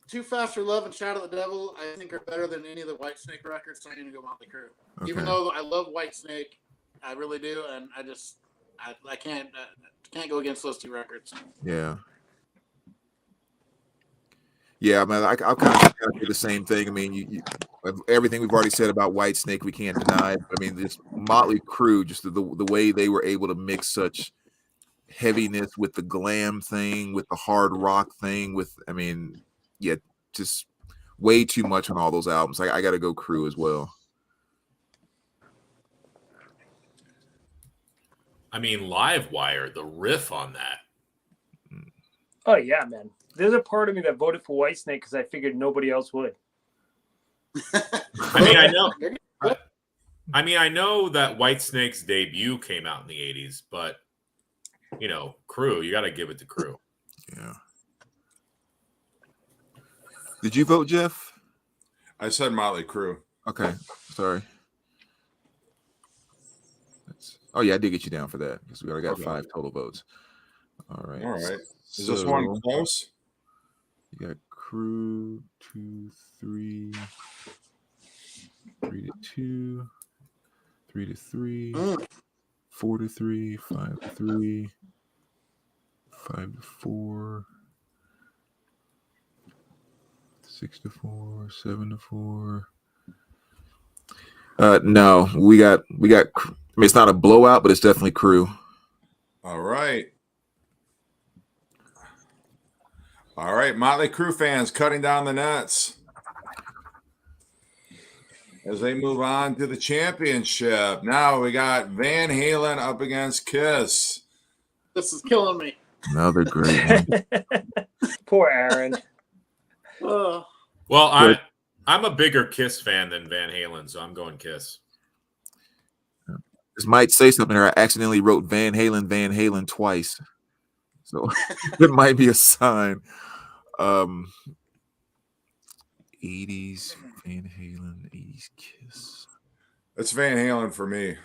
Too Fast for Love and Shout at the Devil, I think are better than any of the Whitesnake records, so I'm going to go Motley Crue. Okay. Even though I love Whitesnake, I really do, and I can't go against those two records. Yeah. Yeah, man, I'll kind of do the same thing. I mean, you everything we've already said about Whitesnake, we can't deny. I mean, this Motley Crue, just the way they were able to mix such heaviness with the glam thing, with the hard rock thing, just way too much on all those albums. I got to go Crue as well. I mean, Livewire, the riff on that. Oh, yeah, man. There's a part of me that voted for Whitesnake because I figured nobody else would. I mean, I know. I know that Whitesnake's debut came out in the 80s, but you know, Crew, you got to give it to Crew. Yeah. Did you vote, Jeff? I said Motley Crue. Okay, sorry. Oh yeah, I did get you down for that because we already got 5 total votes. All right. All right. Is this one close? You got Crew 2, 3, 3 to 2, 3 to 3, 4 to 3, 5 to 3, 5 to 4, 6 to 4, 7 to 4. No, we got. I mean, it's not a blowout, but it's definitely Crew. All right. All right, Motley Crue fans cutting down the nets as they move on to the championship. Now we got Van Halen up against Kiss. This is killing me. Another great one. Poor Aaron. Oh. Well, I'm a bigger Kiss fan than Van Halen, so I'm going Kiss. This might say something here. I accidentally wrote Van Halen twice. So it might be a sign. 80s Van Halen, 80s Kiss. It's Van Halen for me.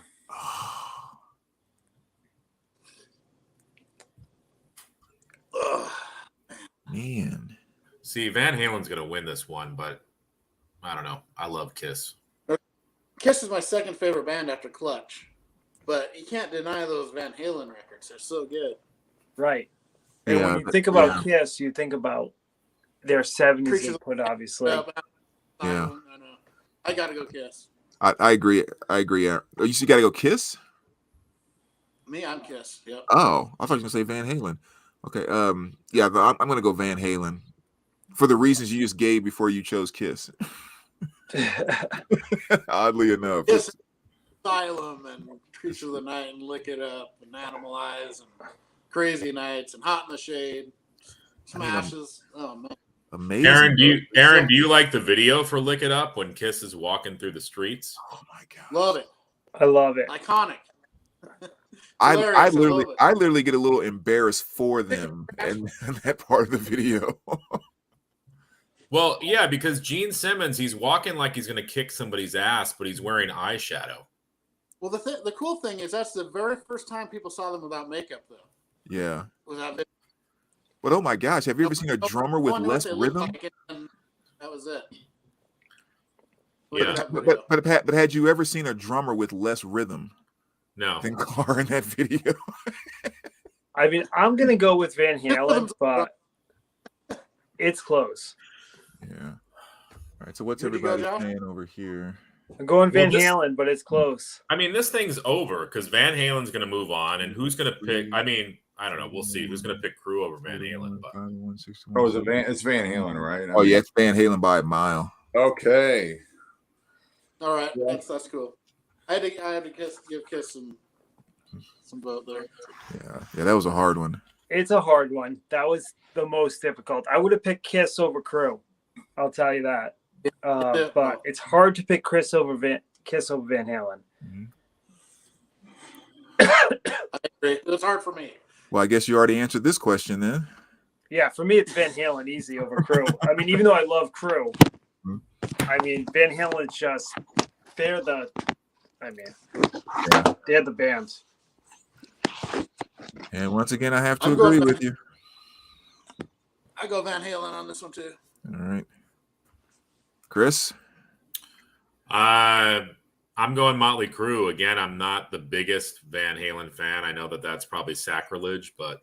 Man. See, Van Halen's going to win this one, but I don't know. I love Kiss. Kiss is my second favorite band after Clutch, but you can't deny those Van Halen records. They're so good. Right. And when you think about Kiss, you think about their 70s input, obviously. Yeah. I got to go Kiss. I agree. You got to go Kiss? Me, I'm Kiss. Yep. Oh, I thought you were going to say Van Halen. Okay. Yeah, I'm going to go Van Halen for the reasons you just gave before you chose Kiss. Oddly enough. Kiss, Asylum, and Creature of the Night and Lick It Up and Animalize and Crazy Nights and Hot in the Shade, Smashes. Oh man, Amazing. Aaron, do you like the video for Lick It Up when Kiss is walking through the streets? Oh my god. love it, I love it. iconic. I Hilarious, love it. literally get a little embarrassed for them in that part of the video. Well, yeah, because Gene Simmons, he's walking like he's going to kick somebody's ass, but he's wearing eyeshadow. Well, the cool thing is that's the very first time people saw them without makeup, though. Yeah. Without it. But oh my gosh, have you ever seen a drummer with Wonder what less they looked rhythm? like, and that was it. Yeah. Look at that video. But had you ever seen a drummer with less rhythm No. than Carr in that video? I mean, I'm gonna go with Van Halen, but it's close. Yeah. All right. So what's Where'd you go, everybody Josh? saying over here? I'm going Van Well, this- Halen, but it's close. I mean, this thing's over because Van Halen's going to move on, and who's going to pick? I mean, I don't know. We'll see who's going to pick Crew over Van Halen. But Oh, it's Van Halen, right? Oh yeah, it's Van Halen by a mile. Okay. All right, that's cool. I had to give Kiss some vote there. Yeah, that was a hard one. It's a hard one. That was the most difficult. I would have picked Kiss over Crew. I'll tell you that. But it's hard to pick Kiss over Van Halen. I agree. It was hard for me. Well, I guess you already answered this question then. Yeah, for me, it's Van Halen easy over Crew. I mean, even though I love Crew, I mean, Van Halen's just, they're the band. And once again, I have to I'm going agree back- with you. I go Van Halen on this one too. All right. Chris? I'm going Motley Crue again. I'm not the biggest Van Halen fan. I know that that's probably sacrilege, but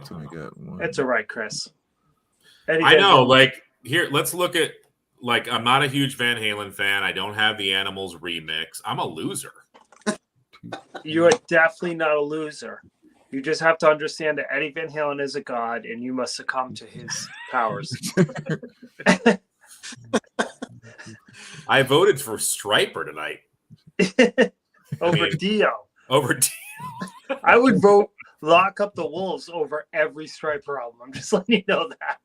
So we got one. That's all right, Chris. Eddie I Van know. Halen. Like here, let's look at. Like, I'm not a huge Van Halen fan. I don't have the Animals remix. I'm a loser. You are definitely not a loser. You just have to understand that Eddie Van Halen is a god, and you must succumb to his powers. I voted for Striper tonight. Over Dio. Over I would vote Lock Up the Wolves over every Striper album. I'm just letting you know that.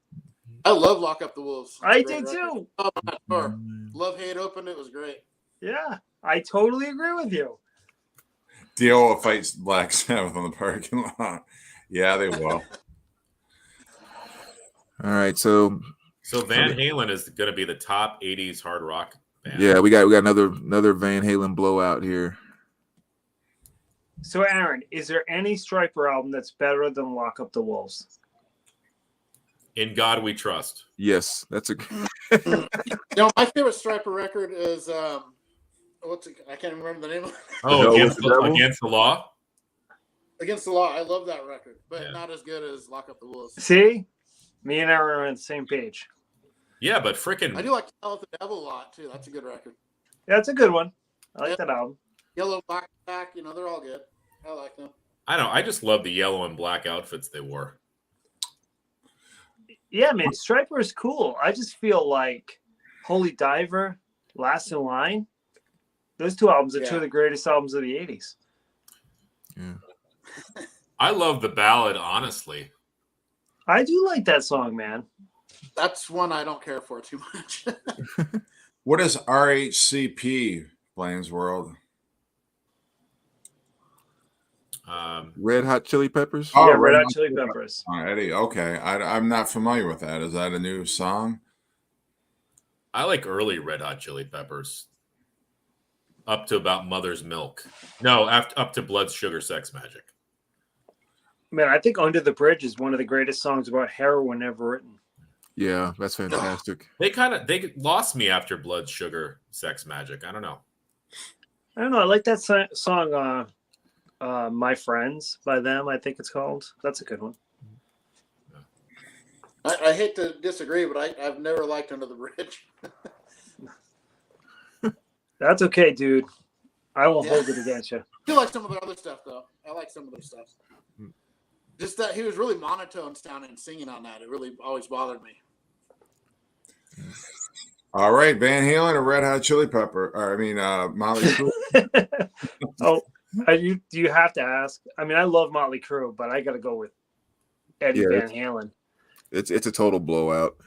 I love Lock Up the Wolves. I Great did record. too. Oh, sure. Love Hate Open. It was great. Yeah, I totally agree with you. Dio fights Black Sabbath on the parking lot. Yeah, they will. All right, so Van Halen is going to be the top 80s hard rock band. yeah, we got another Van Halen blowout here. So, Aaron, is there any Striper album that's better than Lock Up the Wolves? In God We Trust. Yes, that's a My favorite Striper record is I can't remember the name of it. Oh, No, against, the devil? against the Law? Against the Law. I love that record, but Yeah. not as good as Lock Up the Wolves. See? Me and Aaron are on the same page. Yeah, but freaking I do like Tell It the Devil a lot too. That's a good record. That's a good one. I like Yep. that album. Yellow Backpack, they're all good. I like them. I don't know. I just love the yellow and black outfits they wore. Yeah, man, Striper is cool. I just feel like Holy Diver, Last in Line, those two albums are two of the greatest albums of the 80s. yeah. I love the ballad, honestly. I do like that song, man. That's one I don't care for too much. What is RHCP, Blaine's World? Red Hot Chili Peppers. Oh, Yeah, Red Red Hot Hot Chili Peppers. Eddie, okay. I'm not familiar with that. Is that a new song? I like early Red Hot Chili Peppers. Up to about Mother's Milk. No, up to Blood, Sugar, Sex, Magic. Man, I think Under the Bridge is one of the greatest songs about heroin ever written. Yeah, that's fantastic. They lost me after Blood, Sugar, Sex, Magic. I don't know. I don't know. I like that song, My Friends by them, I think it's called. That's a good one. I hate to disagree, but I've never liked Under the Bridge. That's okay, dude. I won't Yeah. hold it against you. I do like some of their other stuff, though. I like some of their stuff. Just that he was really monotone sounding singing on that. It really always bothered me. All right, Van Halen or Red Hot Chili Pepper? Or I mean, Motley Crue. Oh, do you have to ask? I mean, I love Motley Crue, but I got to go with Eddie Yeah, Van Halen. It's a total blowout.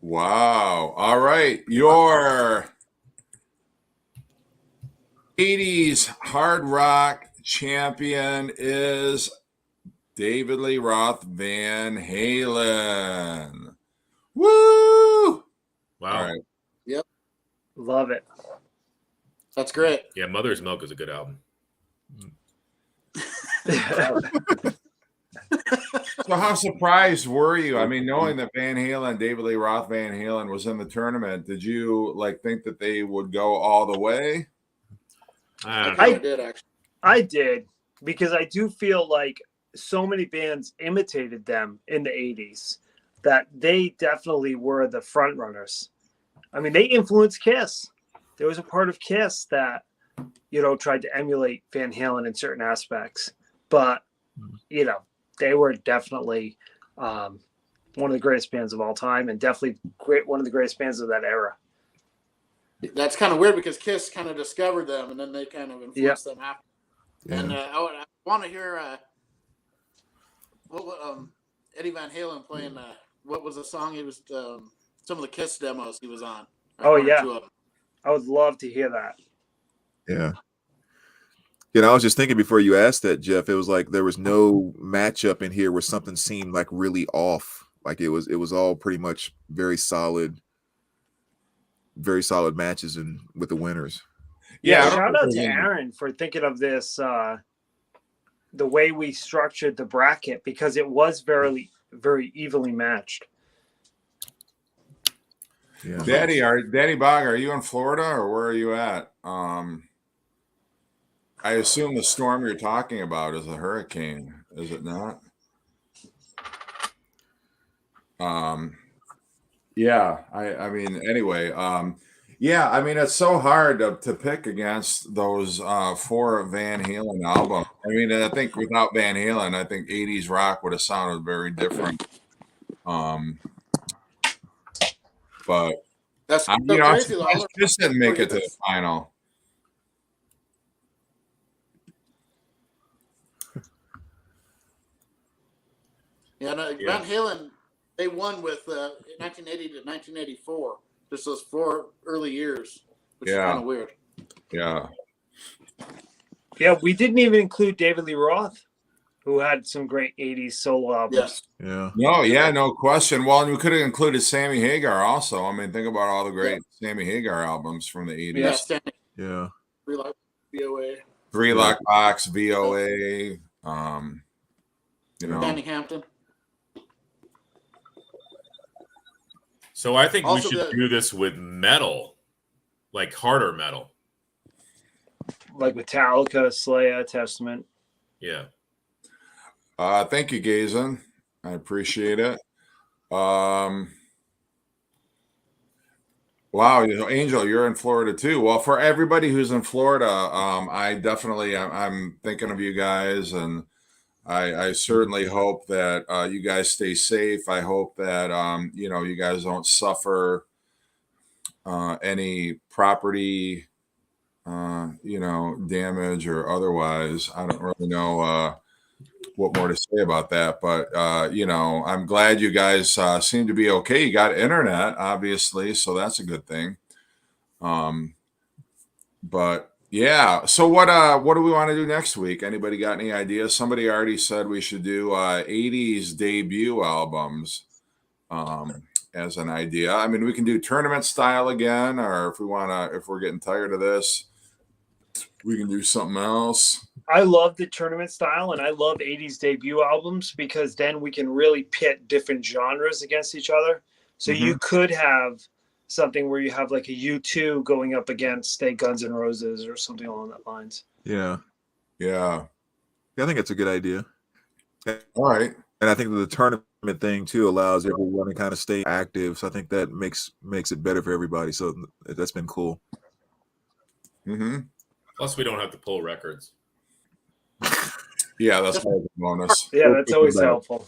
Wow. All right, your 80s hard rock champion is David Lee Roth Van Halen. Woo! Wow. All right. Love it. That's great. Yeah, Mother's Milk is a good album. So how surprised were you? I mean, knowing that Van Halen, David Lee Roth Van Halen was in the tournament, did you think that they would go all the way? I did actually. I did, because I do feel like so many bands imitated them in the 80s that they definitely were the front runners. I mean, they influenced Kiss. There was a part of Kiss that, tried to emulate Van Halen in certain aspects. But, they were definitely one of the greatest bands of all time, and definitely one of the greatest bands of that era. That's kind of weird because Kiss kind of discovered them, and then they kind of influenced them after. Yeah. And I want to hear Eddie Van Halen playing. What was the song he was? Some of the Kiss demos he was on. Oh yeah, I would love to hear that. Yeah. I was just thinking before you asked that, Jeff, it was like there was no matchup in here where something seemed like really off. Like it was all pretty much very solid matches and with the winners. Yeah, shout out to Aaron for thinking of this, the way we structured the bracket, because it was very, very evenly matched. Yeah. Daddy Bog, are you in Florida or where are you at? I assume the storm you're talking about is a hurricane, is it not? Yeah, I mean, anyway, yeah, I mean, it's so hard to pick against those 4 Van Halen albums. I mean, I think without Van Halen, I think 80s rock would have sounded very different. But that's so crazy. I just didn't make it to the final. Yeah, no, Van Halen, they won with 1980 to 1984. Just those 4 early years, which is kind of weird. Yeah. Yeah, we didn't even include David Lee Roth, who had some great 80s solo albums. Yes. Yeah. No question. Well, and we could have included Sammy Hagar also. I mean, think about all the great Sammy Hagar albums from the 80s. Yeah, Stanley. Yeah. 3 Lock VOA. 3 Lock Box, VOA. Danny Hampton. So I think Also we should do this with metal, like harder metal. Like Metallica, Slayer, Testament. Yeah. Thank you, Gazin. I appreciate it. Wow, Angel, you're in Florida too. Well, for everybody who's in Florida, I'm thinking of you guys, and I certainly hope that you guys stay safe. I hope that you guys don't suffer any property damage or otherwise. I don't really know what more to say about that, but I'm glad you guys seem to be okay. You got internet, obviously, so that's a good thing. But yeah, so what do we want to do next week? Anybody got any ideas? Somebody already said we should do 80s debut albums as an idea. I mean, we can do tournament style again, or if we're getting tired of this, we can do something else. I love the tournament style, and I love 80s debut albums, because then we can really pit different genres against each other. So you could have something where you have like a U2 going up against, say, Guns N' Roses or something along that lines. Yeah. Yeah. I think it's a good idea. All right. And I think the tournament thing too allows everyone to kind of stay active. So I think that makes it better for everybody. So that's been cool. Mm-hmm. Plus, we don't have to pull records. Yeah, that's a bonus. Yeah, that's always helpful.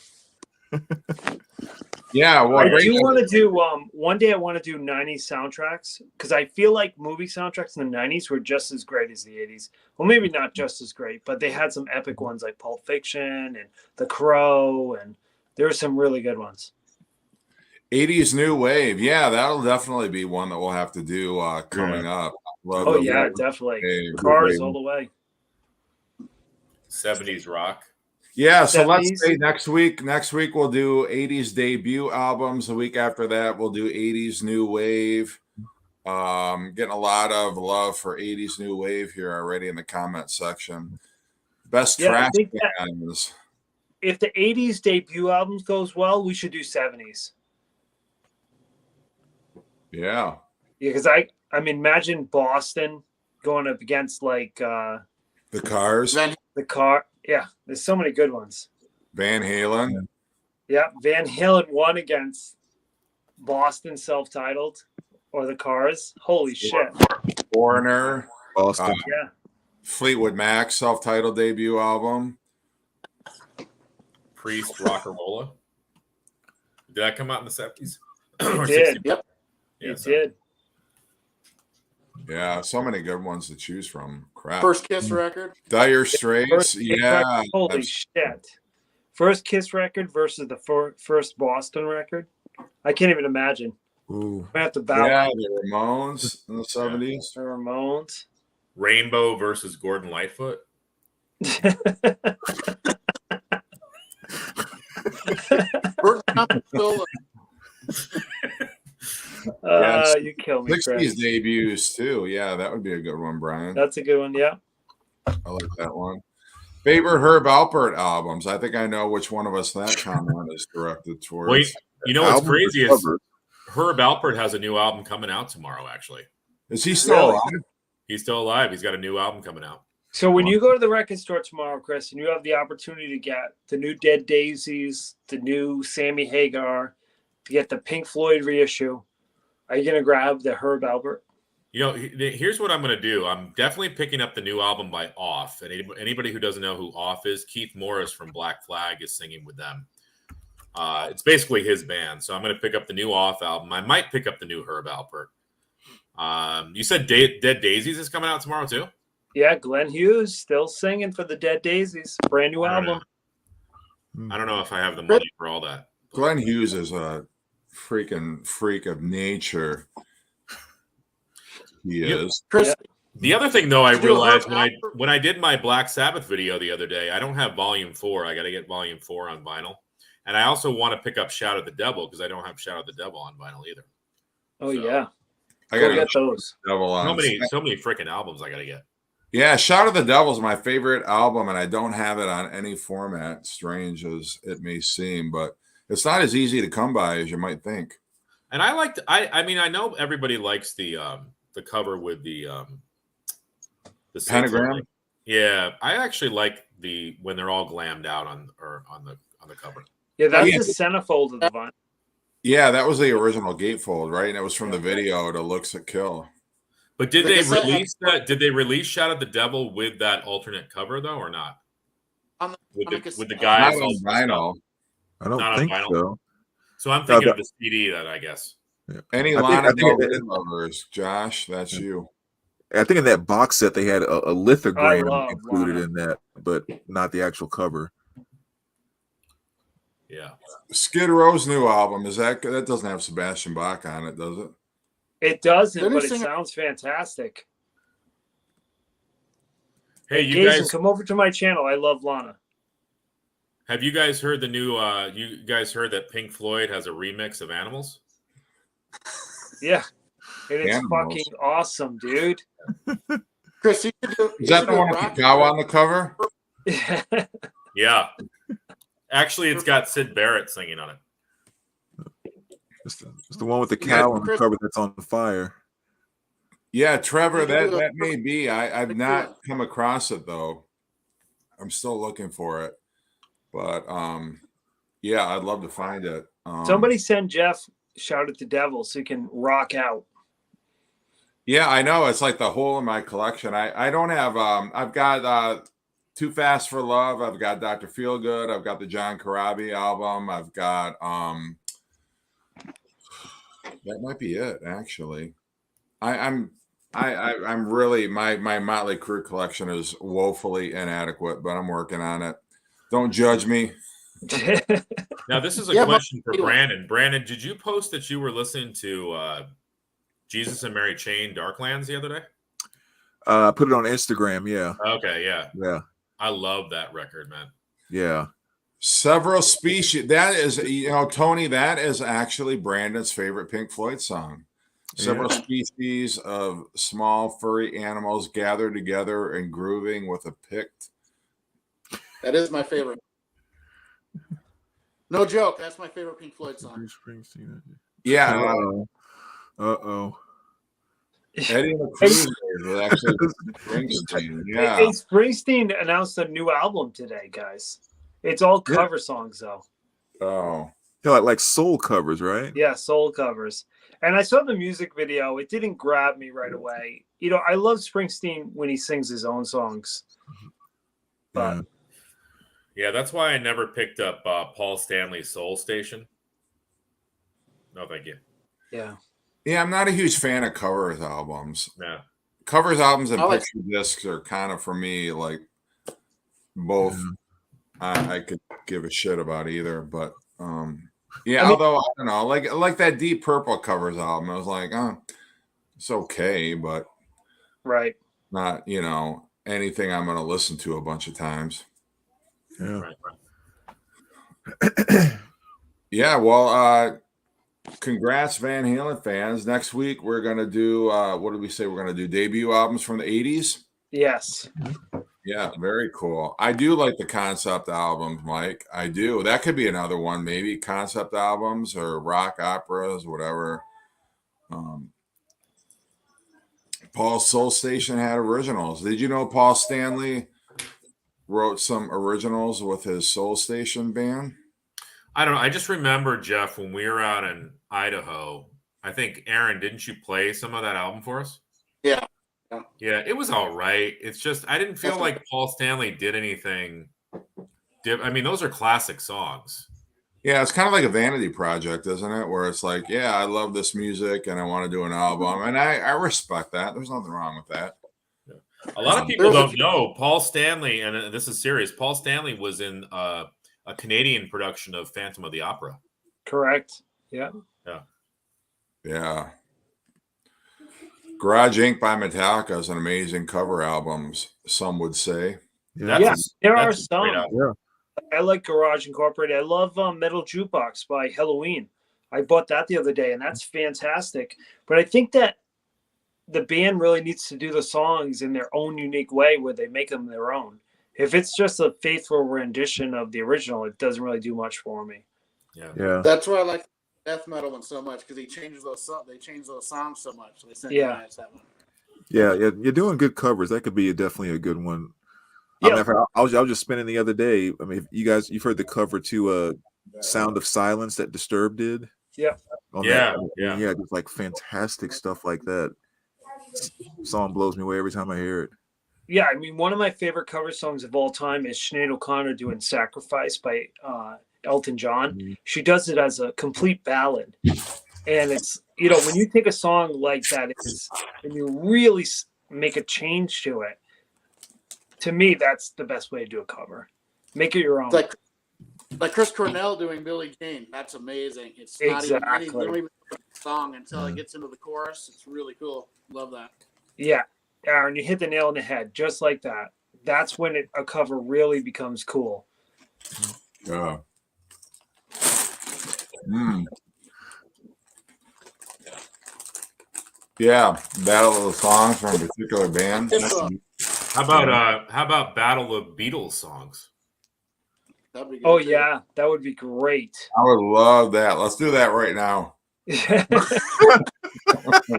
Yeah, well, I do want to do one day. I want to do 90s soundtracks because I feel like movie soundtracks in the 90s were just as great as the 80s. Well, maybe not just as great, but they had some epic ones like Pulp Fiction and The Crow, and there were some really good ones. 80s new wave. Yeah, that'll definitely be one that we'll have to do coming up. Love Oh the yeah, wave. definitely. Wave. Cars all the way. 70s rock. Yeah, so 70s. let's say next week we'll do 80s debut albums. The week after that, we'll do 80s new wave. Getting a lot of love for 80s new wave here already in the comment section. Best Yeah, I trash think bands. if the 80s debut albums goes well, we should do 70s. Yeah. Yeah, because I mean, imagine Boston going up against like The Cars. the car. Yeah, there's so many good ones. Van Halen. Yeah, Van Halen won against Boston, self-titled, or the Cars. Holy shit! Foreigner. Boston. Yeah, Fleetwood Mac self-titled debut album. Priest, Rock'n'Rolla. Did that come out in the 70s? it did. Yep. Yeah, It so- did. Yeah, so many good ones to choose from. Crap. First Kiss record. Dire Straits. First Kiss Yeah. record. Holy that's- shit! First Kiss record versus the first Boston record. I can't even imagine. Ooh. I have to bow Yeah, out the Ramones in the 70s. the Ramones. Rainbow versus Gordon Lightfoot. Burt Reynolds still You kill me, 60s Chris. debuts too. Yeah, that would be a good one, Brian. That's a good one. Yeah. I like that one. Favorite Herb Alpert albums. I think I know which one of us that comment is directed towards. Well, you know what's Album or crazy is cover? Herb Alpert has a new album coming out tomorrow, actually. Is he still Really? alive? He's still alive. He's got a new album coming out. So when you go to the record store tomorrow, Chris, and you have the opportunity to get the new Dead Daisies, the new Sammy Hagar, to get the Pink Floyd reissue, are you gonna grab the Herb Alpert? You know, here's what I'm going to do. I'm definitely picking up the new album by Off. And anybody who doesn't know who Off is, Keith Morris from Black Flag is singing with them. It's basically his band. So I'm going to pick up the new Off album. I might pick up the new Herb Alpert. You said Dead Daisies is coming out tomorrow too? Yeah, Glenn Hughes still singing for the Dead Daisies, brand new I don't album. I don't know if I have the money for all that. Glenn Hughes is a freaking freak of nature. He Yep. is. Chris. Yeah. The other thing, though, I Did you realized have- when I did my Black Sabbath video the other day, I don't have Volume 4. I got to get Volume 4 on vinyl, and I also want to pick up Shout at the Devil because I don't have Shout at the Devil on vinyl either. Oh So- yeah, I go got get those. Devil on. So many freaking albums I got to get. Yeah, Shout of the Devil is my favorite album, and I don't have it on any format, strange as it may seem, but it's not as easy to come by as you might think. And I liked. I mean, I know everybody likes the cover with the Pentagram? Yeah, I actually like the when they're all glammed out on the cover. Yeah, that's Yeah. the centerfold of the vinyl. Yeah, that was the original gatefold, right? And it was from the video to Looks at Kill. But did The they cassette release that? Did they release Shout at the Devil with that alternate cover though, or not? On the- With on the the cassette. guys Not all on vinyl. I don't Not on think vinyl. so. So I'm thinking No, of the CD then, I guess. Any I think- Lana I think Del it- Rey lovers, Josh, that's you. I think in that box set they had a lithogram love included Lana. in that, but not the actual cover. Yeah. Skid Row's new album is that doesn't have Sebastian Bach on it, does it? It doesn't, Didn't but he it sing- sounds fantastic. Hey, you Jason, guys, come over to my channel. I love Lana. have you guys heard the new? You guys heard that Pink Floyd has a remix of Animals? Yeah, and it's Animals. fucking awesome, dude. Chris, you should do. Is that the one with Kagawa on the cover? Yeah. Actually, it's got Sid Barrett singing on it. It's the one with the Yeah, cow on the Chris- cover that's on fire. Yeah, Trevor, You do that a- may be. I've not come across it though. I'm still looking for it. But yeah, I'd love to find it. Somebody send Jeff Shout at the Devil so he can rock out. Yeah, I know. It's like the whole of my collection. I don't have I've got Too Fast for Love, I've got Dr. Feelgood, I've got the John Corabi album, I've got That might be it, actually. I'm really my Motley Crue collection is woefully inadequate, but I'm working on it. Don't judge me. Now, this is a Yeah, question for anyway. Brandon. Brandon, did you post that you were listening to Jesus and Mary Chain Darklands the other day? Put it on Instagram. Yeah. Okay, yeah. Yeah. I love that record, man. Yeah. Several species. That is, Tony, that is actually Brandon's favorite Pink Floyd song. Several species of small furry animals gathered together and grooving with a picked. That is my favorite. No joke. That's my favorite Pink Floyd song. Yeah. Uh-oh. Eddie and the Cruisers was actually Springsteen. Yeah. Hey, Springsteen announced a new album today, guys. It's all cover songs, though. Oh. Yeah, like soul covers, right? Yeah, soul covers. And I saw the music video. It didn't grab me right away. I love Springsteen when he sings his own songs. But Yeah, that's why I never picked up Paul Stanley's Soul Station. No, thank you. yeah. Yeah, I'm not a huge fan of covers albums. No. Covers albums and I like- picture discs are kind of, for me, like both. I could give a shit about either, but although I don't know, like that Deep Purple covers album, I was like, it's okay, but Right. not anything I'm going to listen to a bunch of times. Yeah. Right. Yeah, well, congrats, Van Halen fans. Next week we're going to do what did we say we're going to do? Debut albums from the 80s. Yes. Yeah, very cool. I do like the concept albums, Mike. I do. That could be another one, maybe concept albums or rock operas, whatever. Paul's Soul Station had originals. Did you know Paul Stanley wrote some originals with his Soul Station band? I don't know. I just remember, Jeff, when we were out in Idaho, I think, Aaron, didn't you play some of that album for us? Yeah. Yeah, it was all right. It's just I didn't feel like Paul Stanley did anything. I mean, those are classic songs. Yeah, it's kind of like a vanity project, isn't it? Where it's like, yeah, I love this music and I want to do an album. And I respect that. There's nothing wrong with that. A lot of people don't know Paul Stanley, and this is serious. Paul Stanley was in a Canadian production of Phantom of the Opera. Correct. Yeah. Yeah. Garage Inc. by Metallica is an amazing cover album, some would say. There are that's a great some. album. I like Garage Incorporated. I love Metal Jukebox by Halloween. I bought that the other day, and that's fantastic. But I think that the band really needs to do the songs in their own unique way where they make them their own. If it's just a faithful rendition of the original, it doesn't really do much for me. Yeah. That's why I like the death metal one so much because they change those songs so much. They synchronize that one. Yeah. You're doing good covers. That could be definitely a good one. Yeah. I was just spinning the other day. I mean, you've heard the cover to Sound of Silence that Disturbed did? Yeah. Yeah. Just like fantastic stuff like that. Song blows me away every time I hear it. Yeah, I mean, one of my favorite cover songs of all time is Sinead O'Connor doing Sacrifice by Elton John. Mm-hmm. She does it as a complete ballad. And it's, when you take a song like that and you really make a change to it, to me, that's the best way to do a cover. Make it your own. It's like Chris Cornell doing Billie Jean. That's amazing. It's not even you don't even know the song until it gets into the chorus. It's really cool. Love that. Yeah. Aaron, you hit the nail on the head, just like that. That's when a cover really becomes cool. Yeah. Yeah, Battle of the Songs from a particular band. How about Battle of Beatles songs? That'd be good. Oh, too. yeah. That would be great. I would love that. Let's do that right now. I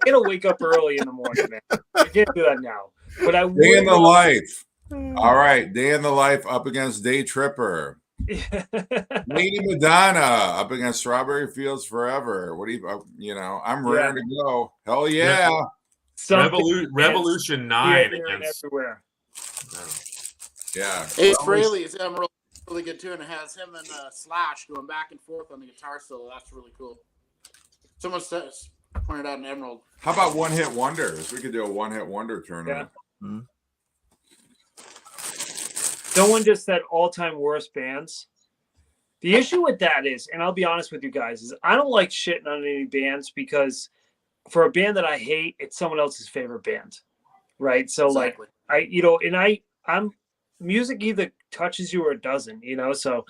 gotta wake up early in the morning, man. I can't do that now. But I Day in the would Life. All right, Day in the Life up against Day Tripper. Lady Madonna up against Strawberry Fields Forever. What do you I'm ready to go. Hell yeah. Revolution 9 here and against everywhere. Yeah. Ace Frehley is really good too, and it has him and Slash going back and forth on the guitar solo. That's really cool. Someone says pointed out an Emerald. How about one hit wonders? We could do a one hit wonder tournament. Someone just said all-time worst bands. The issue with that is, and I'll be honest with you guys, is I don't like shitting on any bands because for a band that I hate, it's someone else's favorite band, right? So Exactly. I'm music either touches you or it doesn't, So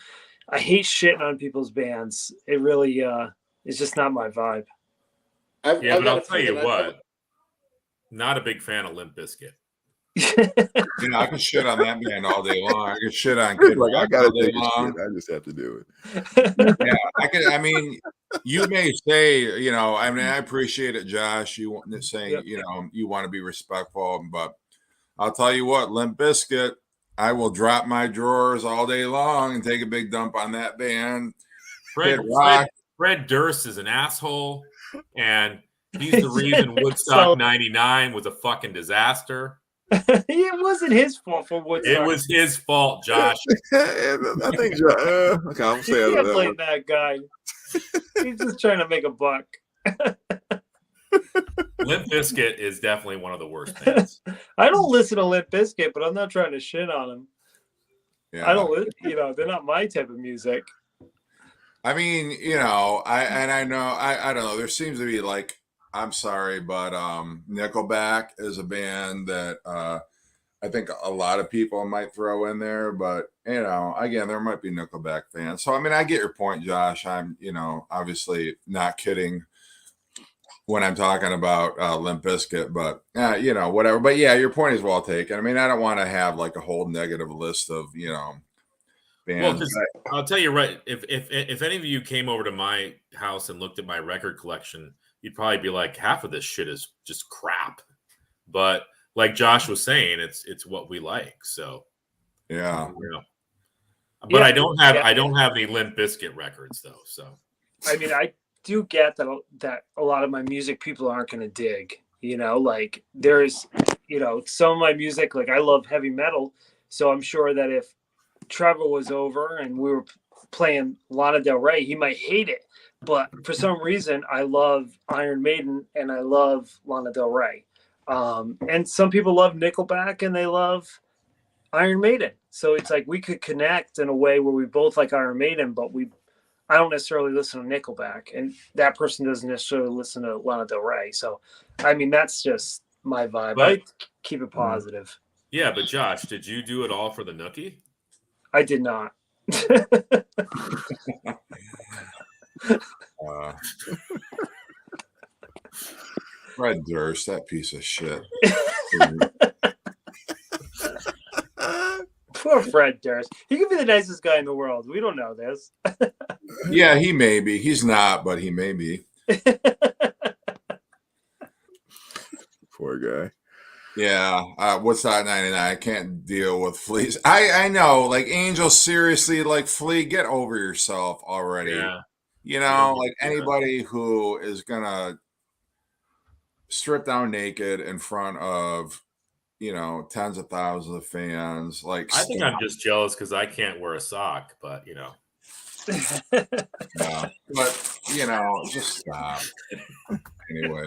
I hate shitting on people's bands. It really is just not my vibe. I've But got I'll a tell few you that what. Not a big fan of Limp Bizkit. I can shit on that band all day long. I can shit on Kid Like, I Rock gotta all day take a long. shit. I just have to do it. Yeah, I mean, you may say, I appreciate it, Josh. You saying, you want to be respectful, but I'll tell you what, Limp Bizkit, I will drop my drawers all day long and take a big dump on that band. Fred Durst is an asshole, and he's the reason Woodstock '99 was a fucking disaster. It wasn't his fault for Woodstock. It was his fault, Josh. I think okay, I'm saying can't blame that guy. He's just trying to make a buck. Limp Bizkit is definitely one of the worst bands. I don't listen to Limp Bizkit, but I'm not trying to shit on them. Yeah. I don't, they're not my type of music. I mean, I don't know. There seems to be like, I'm sorry, but Nickelback is a band that I think a lot of people might throw in there, but again, there might be Nickelback fans. So I mean, I get your point, Josh. I'm, obviously not kidding when I'm talking about Limp Bizkit, but whatever. But yeah, your point is well taken. I mean, I don't want to have like a whole negative list of bands. Well, I'll tell you right. If any of you came over to my house and looked at my record collection, you'd probably be like, half of this shit is just crap. But like Josh was saying, it's what we like. So yeah. But I don't have any Limp Bizkit records though. So I mean, I do get that a lot of my music people aren't going to dig. Like there's some of my music, like I love heavy metal, so I'm sure that if Trevor was over and we were playing Lana Del Rey, he might hate it. But for some reason, I love Iron Maiden and I love Lana Del Rey. And some people love Nickelback and they love Iron Maiden. So it's like we could connect in a way where we both like Iron Maiden, but I don't necessarily listen to Nickelback, and that person doesn't necessarily listen to Lana Del Rey. So, I mean, that's just my vibe. But, I keep it positive. Yeah, but Josh, did you do it all for the nookie? I did not. Fred Durst, that piece of shit. Poor Fred Durst. He could be the nicest guy in the world. We don't know this. Yeah, he may be. He's not, but he may be. Poor guy. Yeah. Woodstock 99. I can't deal with fleas. I know. Like, Angel, seriously, like, Flea, get over yourself already. Yeah. Like anybody who is going to strip down naked in front of, tens of thousands of fans. Like, I think I'm just jealous because I can't wear a sock, but no. But just stop. Anyway,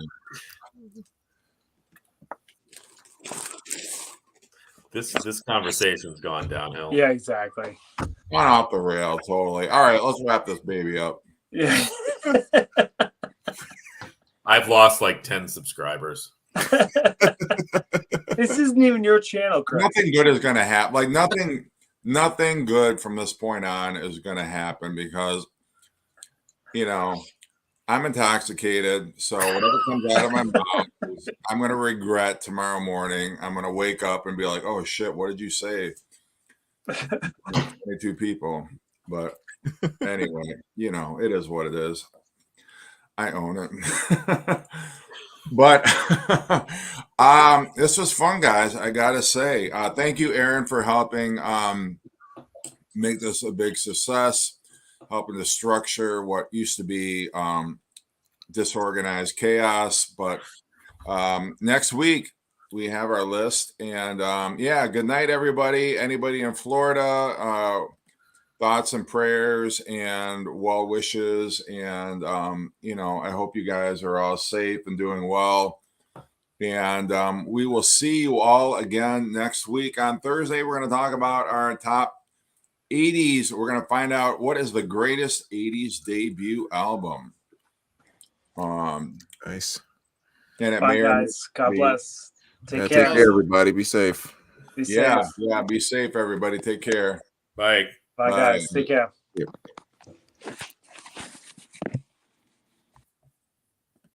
this conversation's gone downhill. Yeah, exactly. Went off the rail totally. All right, let's wrap this baby up. Yeah. I've lost like 10 subscribers. This isn't even your channel, Chris. Nothing good is going to happen. Like nothing good from this point on is going to happen because, I'm intoxicated. So whatever comes out of my mouth, I'm going to regret tomorrow morning. I'm going to wake up and be like, oh shit, what did you say? 22 people. But anyway, it is what it is. I own it. But this was fun, guys. I gotta say, thank you, Aaron, for helping make this a big success, helping to structure what used to be disorganized chaos. But next week we have our list, and good night, everybody. Anybody in Florida, thoughts and prayers and well wishes. And, I hope you guys are all safe and doing well. And we will see you all again next week. On Thursday, we're going to talk about our top 80s. We're going to find out what is the greatest 80s debut album. Nice. And it Bye, may or may guys. God be- bless. Take Yeah, care. take care, everybody. Be safe. Be Yeah, safe. yeah. Be safe, everybody. Take care. Bye. Bye, Bye. guys. Take care. Yep.